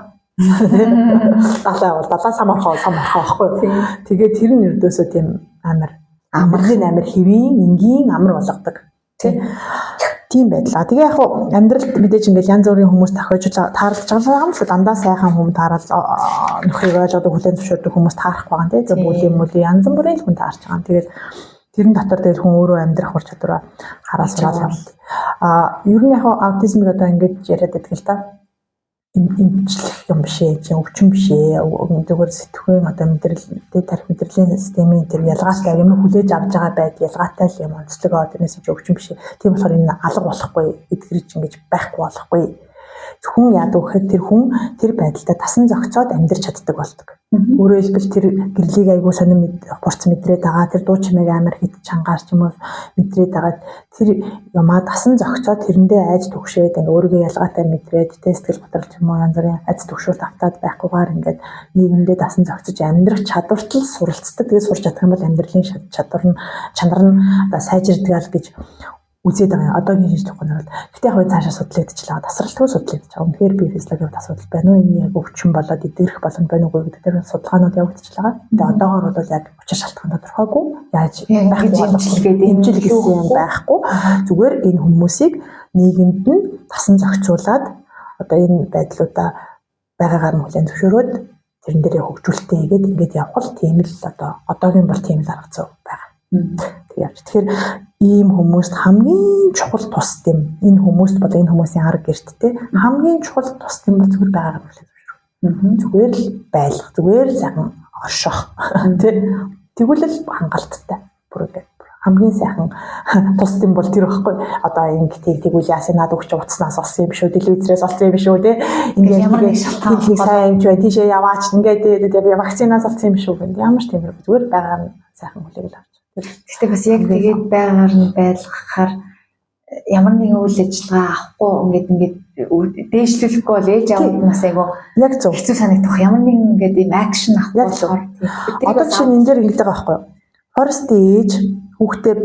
Далаа самархаа байхгүй. Тэгээд тэр нь ердөөсөө тийм амар хэвийн энгийн амар болгодог тийм байдлаа. Тэгээ яг амьдралд мэдээж ингээд янз бүрийн хүмүүс тохиож таарлаж байгаа юм шүү. Дандаа сайхан хүмүүс таарал нөхрийг ойлгоод хүлээн зөвшөөрдөг хүмүүс таарах байгаа тийм. Тэгээ бүлийн янз бүрийн хүн таарч байгаа. Тэгээд тэрэн дотор тэгээд хүн өөрөө амьдрах ур чадвараа хараа сураад явна. Ер нь яг аутизмыг одоо ингээд яриад байдаг л та. имжлэх юм биш ээ, өвчин биш ээ. Зүгээр сэтгүүн одоо тарих мэдрэлийн системийн тэр ялгаатай юм хүлээж авч байгаа байд ялгаатай л юм онцлогоо тэрнээс ч өвчин биш ээ. Тийм болохоор энэ алга болохгүй, эдгэрч ингэж байхгүй болохгүй. Хүн яадаг гэхээр тэр хүн тэр байдалтай тасан зохицоод амьдрч чаддаг болдог. Өөрөөр хэлбэл тэр гэрлийг айгүй сонир хурц мэдрээд байгаа, тэр дуу чимээг амар хит чангаар ч юм уу мэдрээд байгаа тэр юмаа тасан зохицоод тэрэндээ айж төгшөөд ингээ өөрийгөө ялгаатай мэдрээд сэтгэл готрол ч юм уу янз бүрийн айц төгшөөрт автаад байхгүйгээр ингээд нийгэмдээ тасан зохицож амьдрах чадвартал суралцдаг. Тэгээд сурч чадах юм бол амьдралын чанар нь одоо сайжирдаг гэж үзээд байгаа. Одоогийн шинжлэх ухаанаар бол гэтээ яг цаашаа судлагдчихлаа. Тасралтгүй судлагдчихаа. Үнэхээр би физиологийн асуудал байна уу? Энэ яг өвчин болоод идэрх боломж байна уугүй гэдэг тэр судалгаанууд явагдчихлаа. Тэгээ одоогоор бол яг учир шалтгаан тодорхойгүй. Яаж эмчилгээ гэсэн юм байхгүй. Зүгээр энэ хүмүүсийг нийгэмд нь тасан зохицуулаад одоо энэ байдлуудаа байгаагаар нь хүлээн зөвшөөрөөд тэрэн дээрээ хөгжүүлэлтээ хийгээд ингээд явбал тийм л одоо одоогийн бол тийм л арга зүй байгаа. Тэгэхээр ийм хүмүүст хамгийн чухал тус дэм энэ хүмүүст бол энэ хүмүүсийн арга гэрттэй хамгийн чухал тус дэм бол зүгээр байгаагаар хүлээн зөвшөөрөх. Зүгээр л байлгах, зүгээр сайхан орших. Тэгвэл л хангалттай. Бүр ингээд хамгийн сайхан тус дэм бол тэр байхгүй. Одоо ингээд тэгвэл яасан над өгч утаснаас олсон юм шүү, телевизээс олсон юм шүү те. Ингээд ямар нэг шалтгаан сайн юм ч бай тийшээ яваач ингээд вакцинаас олсон юм шүү гэнэ. Ямар ч тиймэр зүгээр байгаагаар нь сайхан хүлээл авч. Гэхдээ бас яг тэгээд байгаагаар нь байлгахаар ямар нэгэн үйл ажиллагаа авахгүй ингээд дээшлүүлэхгүй бол ээж аваад нас айгу яг зөв хэцүү санагдах. Ямар нэгэн ингээд ийм акшн авахгүй болохоор одоо чинь энэ дээр ингэж байгаа байхгүй юу? First ээж хүүхдээ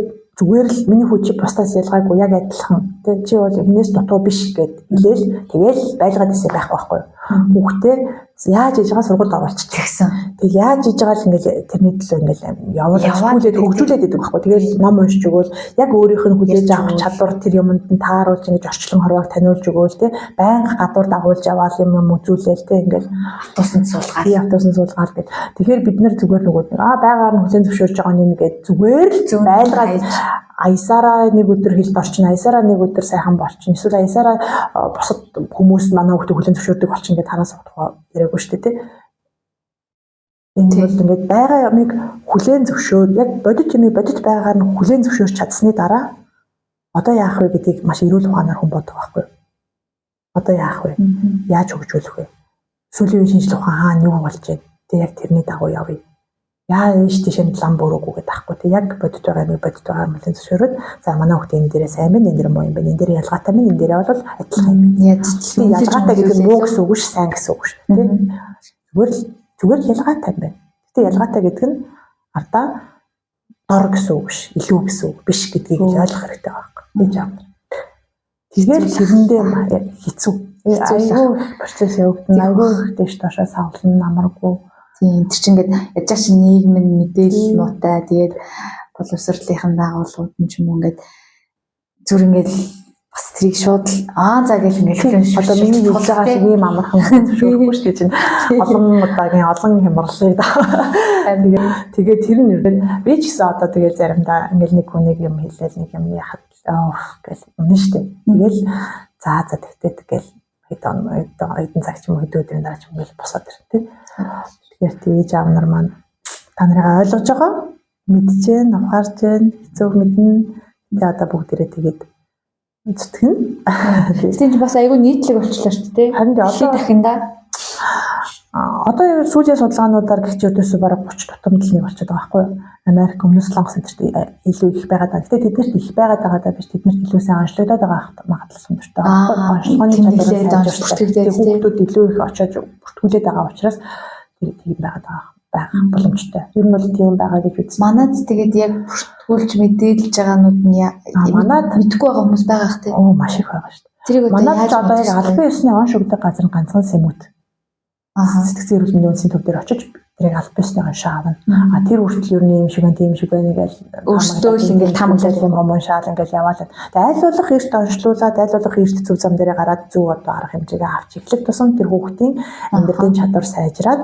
зүгээр л миний хүү чи бусдаас ялгаагүй яг адилхан. Тэг чи бол энэс дутуу биш гэд хэлээл тэгэл байлгаад ирсэн байхгүй байхгүй юу? Хүүхдээ яаж хийж байгаа сургуульд оруулчих гэсэн. Тэг яаж хийж байгаа л ингээл тэрний төлөө ингээл явуулаад хөгжүүлээд идэг байхгүй. Тэгэл ном уншиж өгөөл яг өөрийнх нь хүлээж авах чадвар тэр юмд нь тааруулж ингэж орчлон хорвоог таниулж өгөөл те байнга гадуур дагуулж яваал юм үзүүлээл те ингээл автобусанд суулгаад гэд. Тэгэхээр бид нар зүгээр нөгөө байгаар нь хүлэн зөвшөөрж байгаа нэг гээд зүгээр л байлгаад аясаараа нэг өдөр хилд орчин, аясаараа нэг өдөр сайхан болчин, эсвэл аясаараа бусад хүмүүс манай хүүхдээ хүлэн зөвшөөрдөг болчин гэдээ хараас авах яриаггүй шүү дээ тий. Энэ бол ингээд байгаа ямыг хүлэн зөвшөөр, яг бодит юмыг бодит байгаар нь хүлэн зөвшөөрч чадсны дараа одоо яах вэ гэдгийг маш эрүүл ухаанаар хүн боддог байхгүй юу? Одоо яах вэ? Яаж хөгжүүлэх вэ? Сүүлийн үеийн шинжлэх ухаан хаана юу болж байна? Тэг яг тэрний дагуу явъя. Яа ийш тийш лам буруугүй гэдэг байхгүй тий. Яг бодит байгаа юм хүлэн зөвшөөрөөд за манай хүүхдээ энэ дээрээ сайн байна, энэ дээрээ муу юм байна, энэ дээрээ ялгаатай байна, энэ дээрээ бол адилхан юм байна. Яаж ялгаатай гэдэг нь муу гэсэн үг биш, сайн гэсэн үг шүү тий. Зүгээр ялгаатай байна. Гэтэ ялгаатай гэдэг нь ардаа дор гэсэн үг биш, илүү гэсэн үг биш гэдгийг ойлгох хэрэгтэй байхгүй. Гэж аав. Тэгэхээр тэрэндээ хэцүү. Айгүй процесс явагдана. Айгүй дэш доошоо савлан амаргүй. Тийм тэр чинь ингээд яж чи нийгэм нь мэдээлэл нуутай тэгээд боловсролынхаа дагуулууд нь ч юм ингээд зүр ингээд бас тэрийг шууд за гэл ингээд одоо миний хэлж байгаа шиг ийм амархан зөвшөөрөхгүй шүү дээ чинь олон удаагийн олон хямралыг тэгээд тэр нь би ч гэсэн одоо тэгээд заримдаа ингээд нэг хүнийг юм хэлээл нэг юм яхад гэл үнэн шүү дээ тэгэл за тэгтээ гэл хэдэн цаг ч юм уу хэдэн өдрийн дараа ч юм бол босоод ирэх тийм. Тэгэхээр тийж аав нар маань та нарыг ойлгож байгаа, мэдж जैन, ухаарж जैन, хэцүү мэднэ. Тэгээ одоо бүгдээрээ тэгээд зүтгэн. Тийм бас айгүй нийтлэг болчихлоо шүү дээ. Харин одоо дахинда одоо сүүлийн судалгаануудаар гихч өдөөсөө бараг 30 тутамд л нэг болчиход байгаа байхгүй юу? Америк өмнөс Солонгос энтерт илүү их байгаад байгаа. Гэтэ тэднэрт их байгаад байгаа биш тэднэрт илүү сайн онцлогдоод байгаа магадлал өндөртэй байгаа байхгүй юу? Онцлогооны чадвар бүртгэгдээд хүүхдүүд илүү их очиж бүртгүүлээд байгаа учраас тэр тийм байгаад байгаа боломжтой. Ер нь бол тийм байгаа гэж үзсэн. Манайд тэгээд яг бүртгүүлж мэдээлж байгаанууд нь манайд мэдгүй байгаа хүмүүс байгаа хэ тийм. Маш их байгаа шүү дээ. Манайд ч одоо яг албан ёсны онш өгдөг газар нь ганцхан сэмүүд. Сэтгцэн эрүүл мэндийн үндэсний төв дээр очиж тэрийг албан ёсны онш аавна. Тэр хүртэл ер нь юм шиг байна, тийм шиг байна гэж өөртөө л ингээл тамглал юм бомоншаал ингээл яваалаа. Тэгээ аль болох эрт онцлуулаад аль болох эрт зөв зам дээрээ гараад зөв одоо арга хэмжээгээ авч эхлэх тусам тэр хүүхдийн амьдралын чадвар сайжраад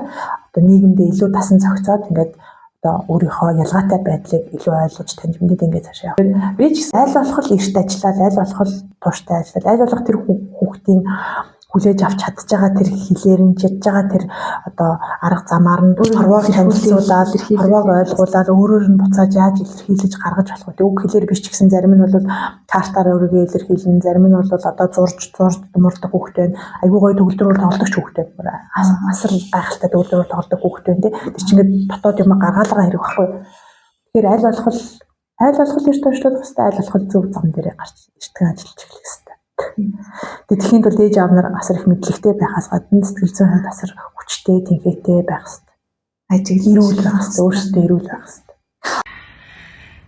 одоо нийгэмдээ илүү тасан зохицоод ингээд одоо өөрийнхөө ялгаатай байдлыг илүү ойлгож таньж мэдээд ингээд цаашаа явах. Би ч аль болох эрт ажиллаад аль болох тууштай ажиллаад аль болох тэр хүүхдийн хүлээж авч чадж байгаа тэр хэлээр нь чадж байгаа тэр одоо арга замаар нь хорвоог танилцуулаад хорвоог ойлгуулаад өөрөөр нь буцааж яаж илэрхийлж гаргаж болох вэ? Үг хэлээр биш ч гэсэн зарим нь бол картаар өөрийгөө илэрхийлэн, зарим нь бол одоо зурж мурдаг хүүхдтэй, айгүй гоё төгөлдрөөр тоглох хүүхдтэй, асар гайхалтай төгөлдрөөр тоглох хүүхдтэй тий. Тэр чинь ингээд дотоод юм гаргаалгаа хэрэг байхгүй. Тэгэхээр аль болох эрт туршлуулах хэрэгтэй, аль болох зөв зам дээрээ гарч эртхэн ажиллаж эхлэх хэрэгтэй. Тэтгэхийн тулд ээж аав нар асар их мэдлэгтэй байхаас гадна сэтгэл зүйн хувьд асар хүчтэй, тэнхээтэй байх хэрэгтэй. Эрүүл байх хэрэгтэй, өөрсдөө эрүүл байх хэрэгтэй.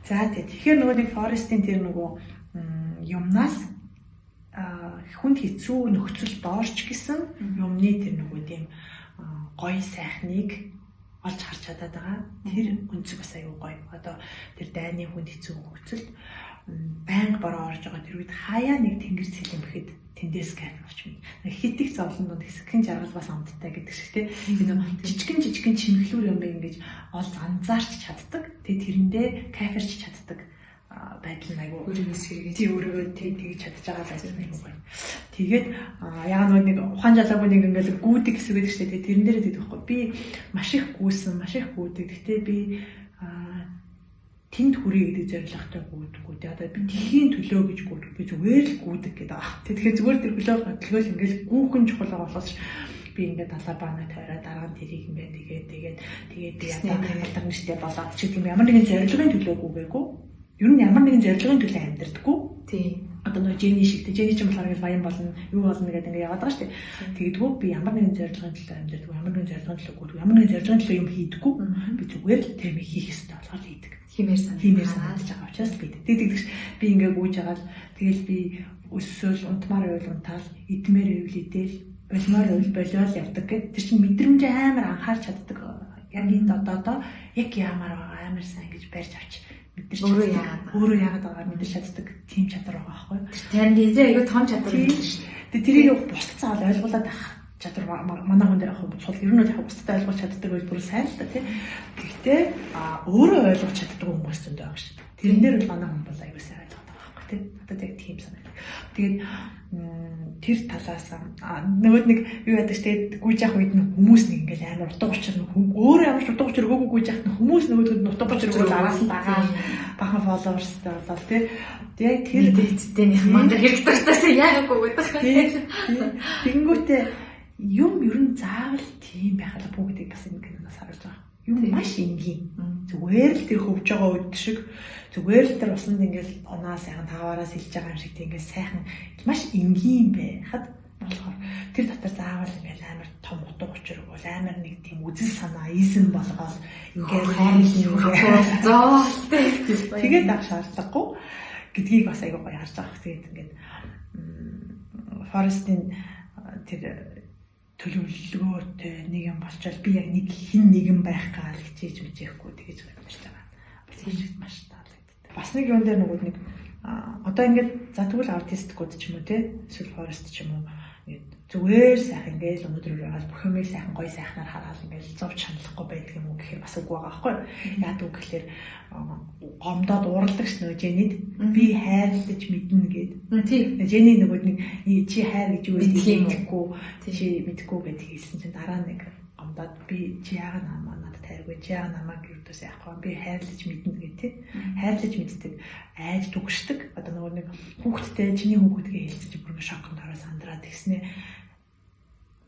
За тэгэхээр нөгөө нэг Forest-ийн тэр нөгөө юмнаас хүнд хэцүү нөхцөл доорч гэсэн юмны тэр нөгөө тийм гоё сайхныг олж харж чадаад байгаа. Тэр үнцэг бас аюу гоё. Одоо тэр дайны хүнд хэцүү нөхцөлд банк бороо орж байгаа тэр үед хаяа нэг тэнгэр цэлэмхэд тэндээс кайф авч байна. Хитэг зовлонд хэсэгхэн жаргал бас амттай гэдэг шиг тийм. Жижигэн чимэглүүр юм ингэж олж анзаарч чаддаг. Тэгээ тэрэндээ кайфарч чаддаг байдал нь айгүй өөрийгөө тэгж чадж байгаа байсан юм байна. Тэгээд яг нэг ухаан жалаагүй нэг ингээл гүйдэг хэсэг байдаг шүү дээ. Тэрэн дээрээ тэгдэг байхгүй. Би маш их гүйсэн, маш их гүйдэг. Гэхдээ би тэнд хүрээ гэдэг зорилготой гүйдэггүй. Одоо би дэлхийн төлөө гэж гүйдэг. Би зүгээр л гүйдэг гэдэг аа. Тэгэхээр зүгээр тэр төлөөлөл ингээл гүүхэн чухал болохоос би ингээд талабаана тойроо дараа нь тэрийг ингээд тэгээд алдар нэртэй болоод ч гэдэг юм ямар нэгэн зорилгын төлөө гүйгээгүй. Ер нь ямар нэгэн зорилгын төлөө амьдрдаггүй. Тийм. Одоо нөгөө Жени шигтэй. Жени ч юм болохоор баян болно, юу болно гэдэг ингээд яваад байгаа шүү дээ. Тэгдэггүй би ямар нэгэн зорилгын төлөө амьдрдаггүй, ямар нэгэн зорилгын төлөө гүйдэг, ямар нэгэн зорилгын төлөө юм хийдэггүй. Би зүгээр л тэр хийх ёстой болохоор хийдэг. Химээр санаж байгаа учраас би тэгдэгч би ингээд гүйж агаад тэгэл би өссөөл унтмаар байвал унтаал, идмээр байвал идэл, болмоор байвал болиол явдаг гэдэг. Тэр чинь мэдрэмж амар анхаарч чаддаг. Яг энд одоо яг яамаар байгаа амар сайн гэж барьж авч мэдэрч өөрөө яагаад байгааг мэдэрч чаддаг тийм чадвар байгаа байхгүй. Танд энэ айгүй том чадвар юм шүү дээ. Тэгээ тэрийг бусдад цаавал ойлгуулад авах чадвар манай хүн дээр авах сул ер нь яг бусдад ойлгуулж чаддаг бол бүр сайн л та тийм. Гэхдээ өөрөө ойлгуулж чаддаг хүмүүс зөндөө байгаа шүү дээ. Тэрэн дээр бол манай хүн бол айгүй сайн ойлгоод байгаа байхгүй тийм. Одоо яг тийм санагдав. Тэгээд тэр талаас нөгөө нэг юу яадаг штэ гүйж явах үед нь хүмүүс нэг ингээл амар утга учир өөрөө ямар ч утга учир өгөөгүй гүйж явах нь хүмүүс нөгөөд нь утга учир өгөөл араас нь дагаа бахан фолловерстай болол тий. Яг тэр дэцтэйнийх манд хэрэгтэрсэн яагаагүй гэдэг. Тэнгүүтээ юм ер нь заавал тийм байх албагүй гэдэг бас нэг юмас харж байгаа. Юм маш энгийн. Зүгээр л тэр хөвж байгаа үед шиг зүгээр л тэр усанд ингээл оноо сайхан таваараас илж байгаа юм шиг тийм ингээл сайхан маш энгийн байхад болохоор тэр дотор заавал ингээл амар том утга учир бол амар нэг тийм үзэл санаа ийсэн болгоод ингээл зоолтой тэгээд авах шаардлагагүй гэдгийг бас айгүй гоё харж байгаа. Тэгээд ингээд Forest-ийн тэр төлөвлөгөөтэй нэг юм болчоод би яг нэг хин нэгэн байх гал хичээж мэжэхгүй тэгэж гарч байгаа. Тэгж маш таалагддаг. Бас нэг юм дээр нөгөө нэг одоо ингээд за тэгвэл артистикуд ч юм уу те эсвэл Forest ч юм уу зүгээр сайхан ингээд өнөдөр яваад бүх юмыг сайхан гоё сайхнаар хараад ингээд зовж шаналхгүй байдаг юм уу гэхээр бас үгүй байгаа байхгүй. Яг үг гэхэлэр гомдоод уурладаг ш нөө Женид би хайрлаж мэднэ гэд. Тийм. Жени нөгөө нэг чи хайр гэж юу гэдгийг мэдэхгүй гэдэг хэлсэн чинь дараа нэг гомдоод би чи яагаад надад тайргүй чи яагаад намайг юудаас яахгүй би хайрлаж мэднэ гэх тий. Хайрлаж мэддэг айж түгшдэг. Одоо нөгөө нэг хүүхдтэй чиний хүүхдгээ хэлсэн чинь бүр шоконд ороо сандраад тэгснэ.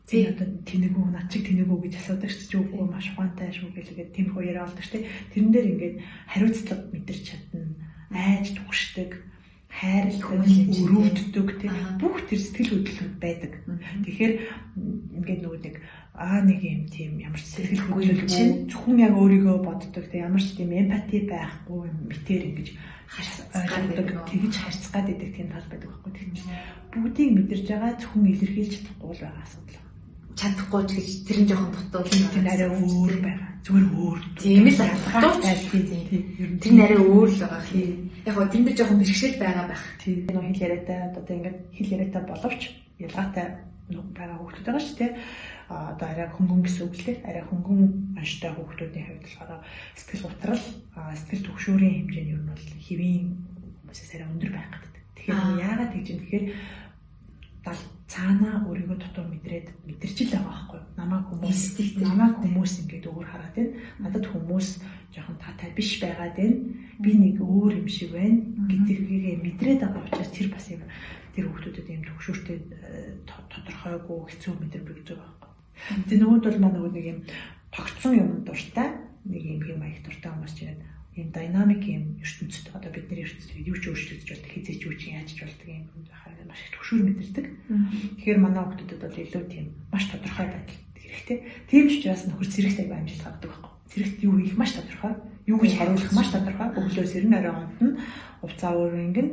Тийм одоо тэнэгүү над чиг тэнэгүү гэж асуудаг ч ч үгүй маш ухаантай шүү гэлгээд тийм их яриа болдог штэ. Тэрэн дээр ингээд хариуцлага мэдэрч чадна, айж түгшдэг, хайрлах, өрөвддөг тийм бүх тэр сэтгэл хөдлөл байдаг. Тэгэхээр ингээд нөгөө нэг юм тийм ямар ч сэтгэл хөдлөл зөвхөн яг өөрийгөө боддог тийм ямар ч тийм эмпати байхгүй мэтэр ингэж ойлгодог, тэгж харьцгаад идэг тийм тал байдаг байхгүй. Тэгэхээр бүгдийг мэдэрж байгаа зөвхөн илэрхийлж чадахгүй л байгаа асуудал. Чадахгүй ч гэж тэр нь жоохон дутуу тийм арай өөр байгаа. Зүгээр өөр. Тийм л дутуу тийм. Тэр нь арай өөр л байгаа. Яг гоо тэнд жоохон бэрхшээл байгаа байх. Тийм. Нөө хэл яриатай одоо ингээд хэл яриатай боловч ялгаатай байгаа хүүхдүүд байгаа шүү дээ. Одоо арай хөнгөн гэсэн үг л дээ. Арай хөнгөн онцтой хүүхдүүдийн хувьд болохоор сэтгэл готрал, сэтгэл түгшүүрийн хэмжээ нь ер нь бол хэвийн хүмүүсээс арай өндөр байх гэдэг. Тэгэхээр яагаад гэж юм тэгэхээр цаанаа өөрийгөө дотор мэдэрч л байгаа байхгүй юу? Намайг хүмүүс ингээд өөр хараад байна. Надад хүмүүс жоохон таатай биш байгаад байна. Би нэг өөр юм шиг байна гэдгийг мэдрээд байгаа учраас тэр бас юм тэр хүмүүсүүдэд юм төгшөөртэй тодорхойгүй хэцүү мэдрэмж өгдөг байхгүй. Тэгээ нөгөөд бол манай нэг юм тогтсон юм дуртай нэг юм маяг дуртай хүмүүс чинь ийм динамик юм ертөнцид одоо бидний ертөнцид юу ч өөрчлөгдөж болдог хизээч юу ч яаж ч болдог юм байхаар маш их төгшөөр мэдэрдэг. Тэгэхээр манай хүмүүсүүдэд бол илүү тийм маш тодорхой байдал хэрэгтэй. Тийм ч учраас нөхөр зэрэгтэй амжилт гаргадаг байхгүй. Зэрэгт юу хийх маш тодорхой, юу гэж хариулах маш тодорхой. Өглөө сэрэн орой ондно увцаа өөр ингэн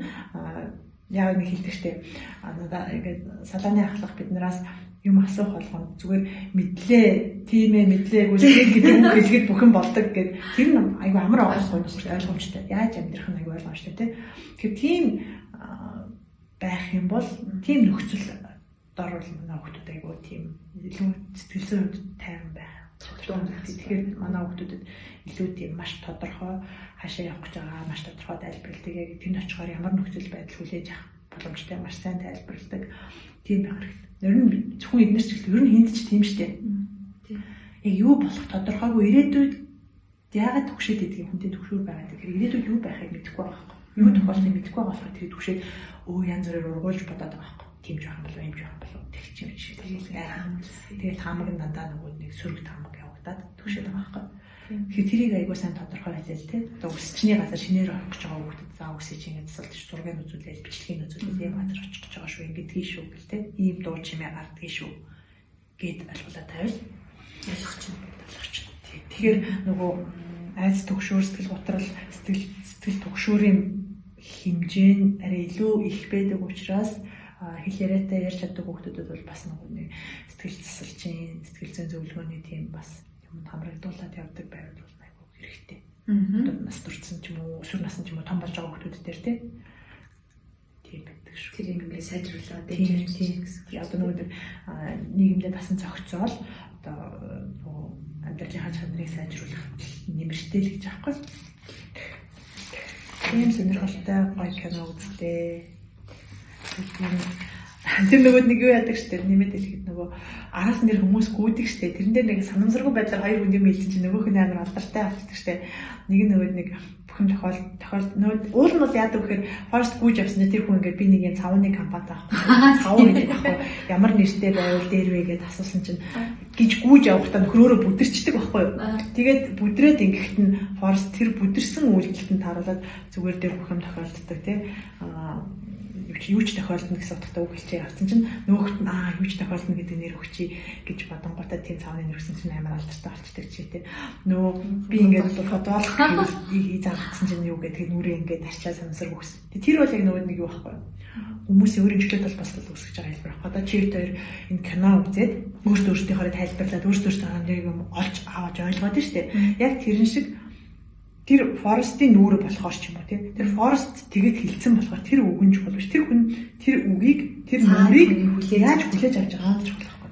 яг нэг хэлдэг штеп. Надаа ингээд салааны ахлах биднээс юм асуух болгоно зүгээр мэдлээгүй гэдэг үг хэлгээд бүхэн болдог гэд тэр нь айгүй амар ойлгомжтой яаж амьдрах нь айгүй ойлгомжтой тийм тийм байх юм бол тийм нөхцөл дорвол манай хүмүүс айгүй тийм илүү сэтгэл зүйн хувьд тайван байх. Тэгэхээр манай хүмүүсд илүү тийм маш тодорхой хаашаа явах гэж байгаа маш тодорхой тайлбарладаг яг тэнд очихоор ямар нөхцөл байдал хүлээж авах боломжтой маш сайн тайлбарладаг тийм байх хэрэгтэй. Ер нь зөвхөн эднэр ч гэсэн ер нь хинт ч тийм штэ. Яг юу болох тодорхойгүй ирээдүйд яагаад төгшөөд идэх юм хүнтэй төгшөөр байгаа гэдэг. Ирээдүйд юу байхыг мэдэхгүй байгаа байхгүй. Юу тохиолдохыг мэдэхгүй байгаа болохоор тэгээд төгшөөд янз бүрээр ургуулж бодоод байгаа байхгүй. Тийм жоох юм болов юм жоох болов тэгч юм шиг. Тэгээд таамаг нь дандаа нөгөө нэг сөрөг таамаг явагдаад төгшөөд байгаа байхгүй. Тэгэхээр тэрийг айгуу сайн тодорхой ажиллаж тий. Одоо өсчний газар шинээр орох гэж байгаа хүүхдэд заа өсөж ингэж засалж зургийг үзүүлээд бичлэгийг үзүүлээд ийм газар очих гэж байгаа шүү ингэдгийг шүү гэл тий. Ийм дуу чимээ гардгийг шүү гэд алгуулаа тавил. Ойлгоч. Тэгэхээр нөгөө айц төгшөөр сэтгэл готрол сэтгэл төгшөөрийн хэмжээ нь арай илүү их байдаг учраас хэл яриатай ярьж чаддаг хүүхдүүдэд бол бас нэг сэтгэл засалчийн сэтгэл зүйн зөвлөгөөний тийм бас юм хамрагдуулаад явдаг байвал бол айгүй хэрэгтэй. Одоо нас турсан ч юм уу, өсвөр насны ч юм уу том болж байгаа хүүхдүүд дээр тийм байдаг шүү. Тэр юм ингээд сайжруулаад дэмжиж гэсэн. Одоо нөгөө нийгэмдээ басан зохицоол одоо нөгөө амьдралынхаа чанарыг сайжруулах нэмэртэй л гэж аахгүй. Тийм сонирхолтой гоё кино үзтээ. Тэр нөгөө нэг юу яадаг штэ нэмээд хэлэхэд нөгөө араас нэр хүмүүс гүйдэг штэ тэрэн дээр нэг санамсаргүй байдлаар хоёр хүн юм хэлсэн чинь нөгөөх нь амар алдартай болчихдаг штэ нэг нэг бүхэн тохиол нөгөө уул нь бол яадаг гэхээр форест гүйж авсан тэр хүн ингээд би нэг юм цавны компанид авахгүй цав гэдэг байхгүй ямар нэртэй байвал дээр вэ гэдээ асуусан чинь гэж гүйж авахдаа нөхөр өөрөө бүдэрчдэг байхгүй юу тэгээд бүдрээд ингэхт нь форест тэр бүдэрсэн үйлдэлтэнд тааруулаад зүгээр дээр бүх юм тохиолддог тий юу ч тохиолдно гэсэн утгатай үг хэлчихээ авсан чинь нөгөөт нь юу ч тохиолдно гэдэг нэр өгчий гэж бодонгуудаа тийм цааны нэр өгсөн чинь амар алдартай болчихдаг чи тээ нөө би ингээд фотоолох заагдсан чинь юу гэдэг нүрээ ингээд арчлаа санамсар өгсөн тэр бол яг нөгөө нэг юу байхгүй хүмүүсийн өөрийн чөлөөт толбослол үүсгэж байгаа хэлбэр баг. Одоо чи хоёр энэ кино үзээд өөртөө тайлбарлаад өөртөө нэг юм олж аваад ойлгоод нь штэ яг тэрэн шиг тэр форестийн нүүр болохоор ч юм уу тий тэр форест тэгээд хилцэн болохоор тэр үг нь чухал биш тэр хүн тэр үгийг тэр нүрийг яаж хүлээж авч байгаа нь чухал байхгүй.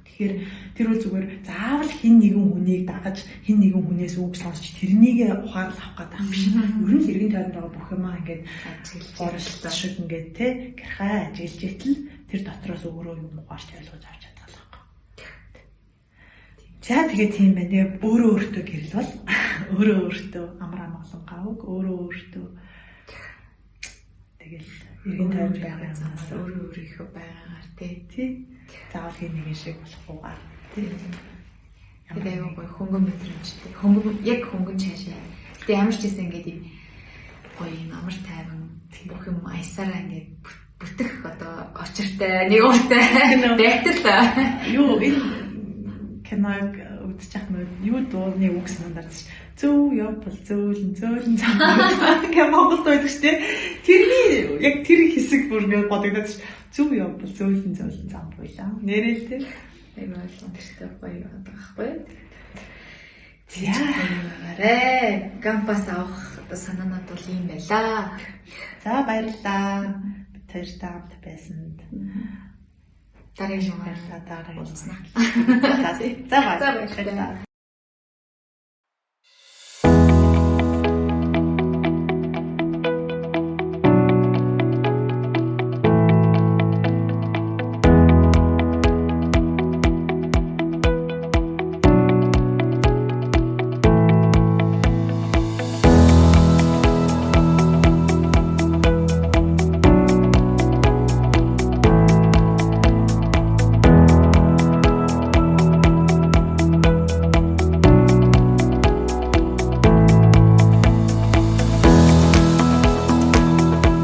Тэгэхээр тэр үл зүгээр заавал хин нэгэн хүнийг дагаж хин нэгэн хүнээс үг сонсч тэрнийг ухаал авах гэдэг юм биш. Ер нь хэргийн тойронд байгаа бүх юмаа ингээд форест шиг ингээд тий гэрхай ажиглж итэл тэр дотроос өөрөө юм ухаарч ойлгож авч чаддаг л байхгүй. За тэгээд тийм байна. Тэгээ өөртөө гэрэл бол өөртөө амар амгалан гавг өөртөө тэгэл иргэн тайван байгаа юмнаас өөрийнхөө байгаагаар тий заавал хин нэгэн шиг болохгүйгээр тий тэгээд аюу гоё хөнгөн мэдрэмжтэй хөнгөн яг хөнгөн цаашаа тэгээд ямар ч гэсэн ингээд юм гоё юм амар тайван бүх юм аясаараа ингээд бүтэх одоо очиртай нэг уутай байтал юу энэ киног үзчих юм юу дууны үг санаад зөв явбал зөөлөн гэх Монголд байдаг шүү дээ. Тэрний яг тэр хэсэг бүр ингээд бодогдоод зөв явбал зөөлөн зам буйлаа. Нэрэлтэй. айгүй ойлгомжтой гоё байдаг байхгүй. За кампас авах санаанууд бол юм байлаа. За баярлалаа. Тэр таамт байсанд. Дараагийн баярлалаа. уулзнаа. За баярлалаа.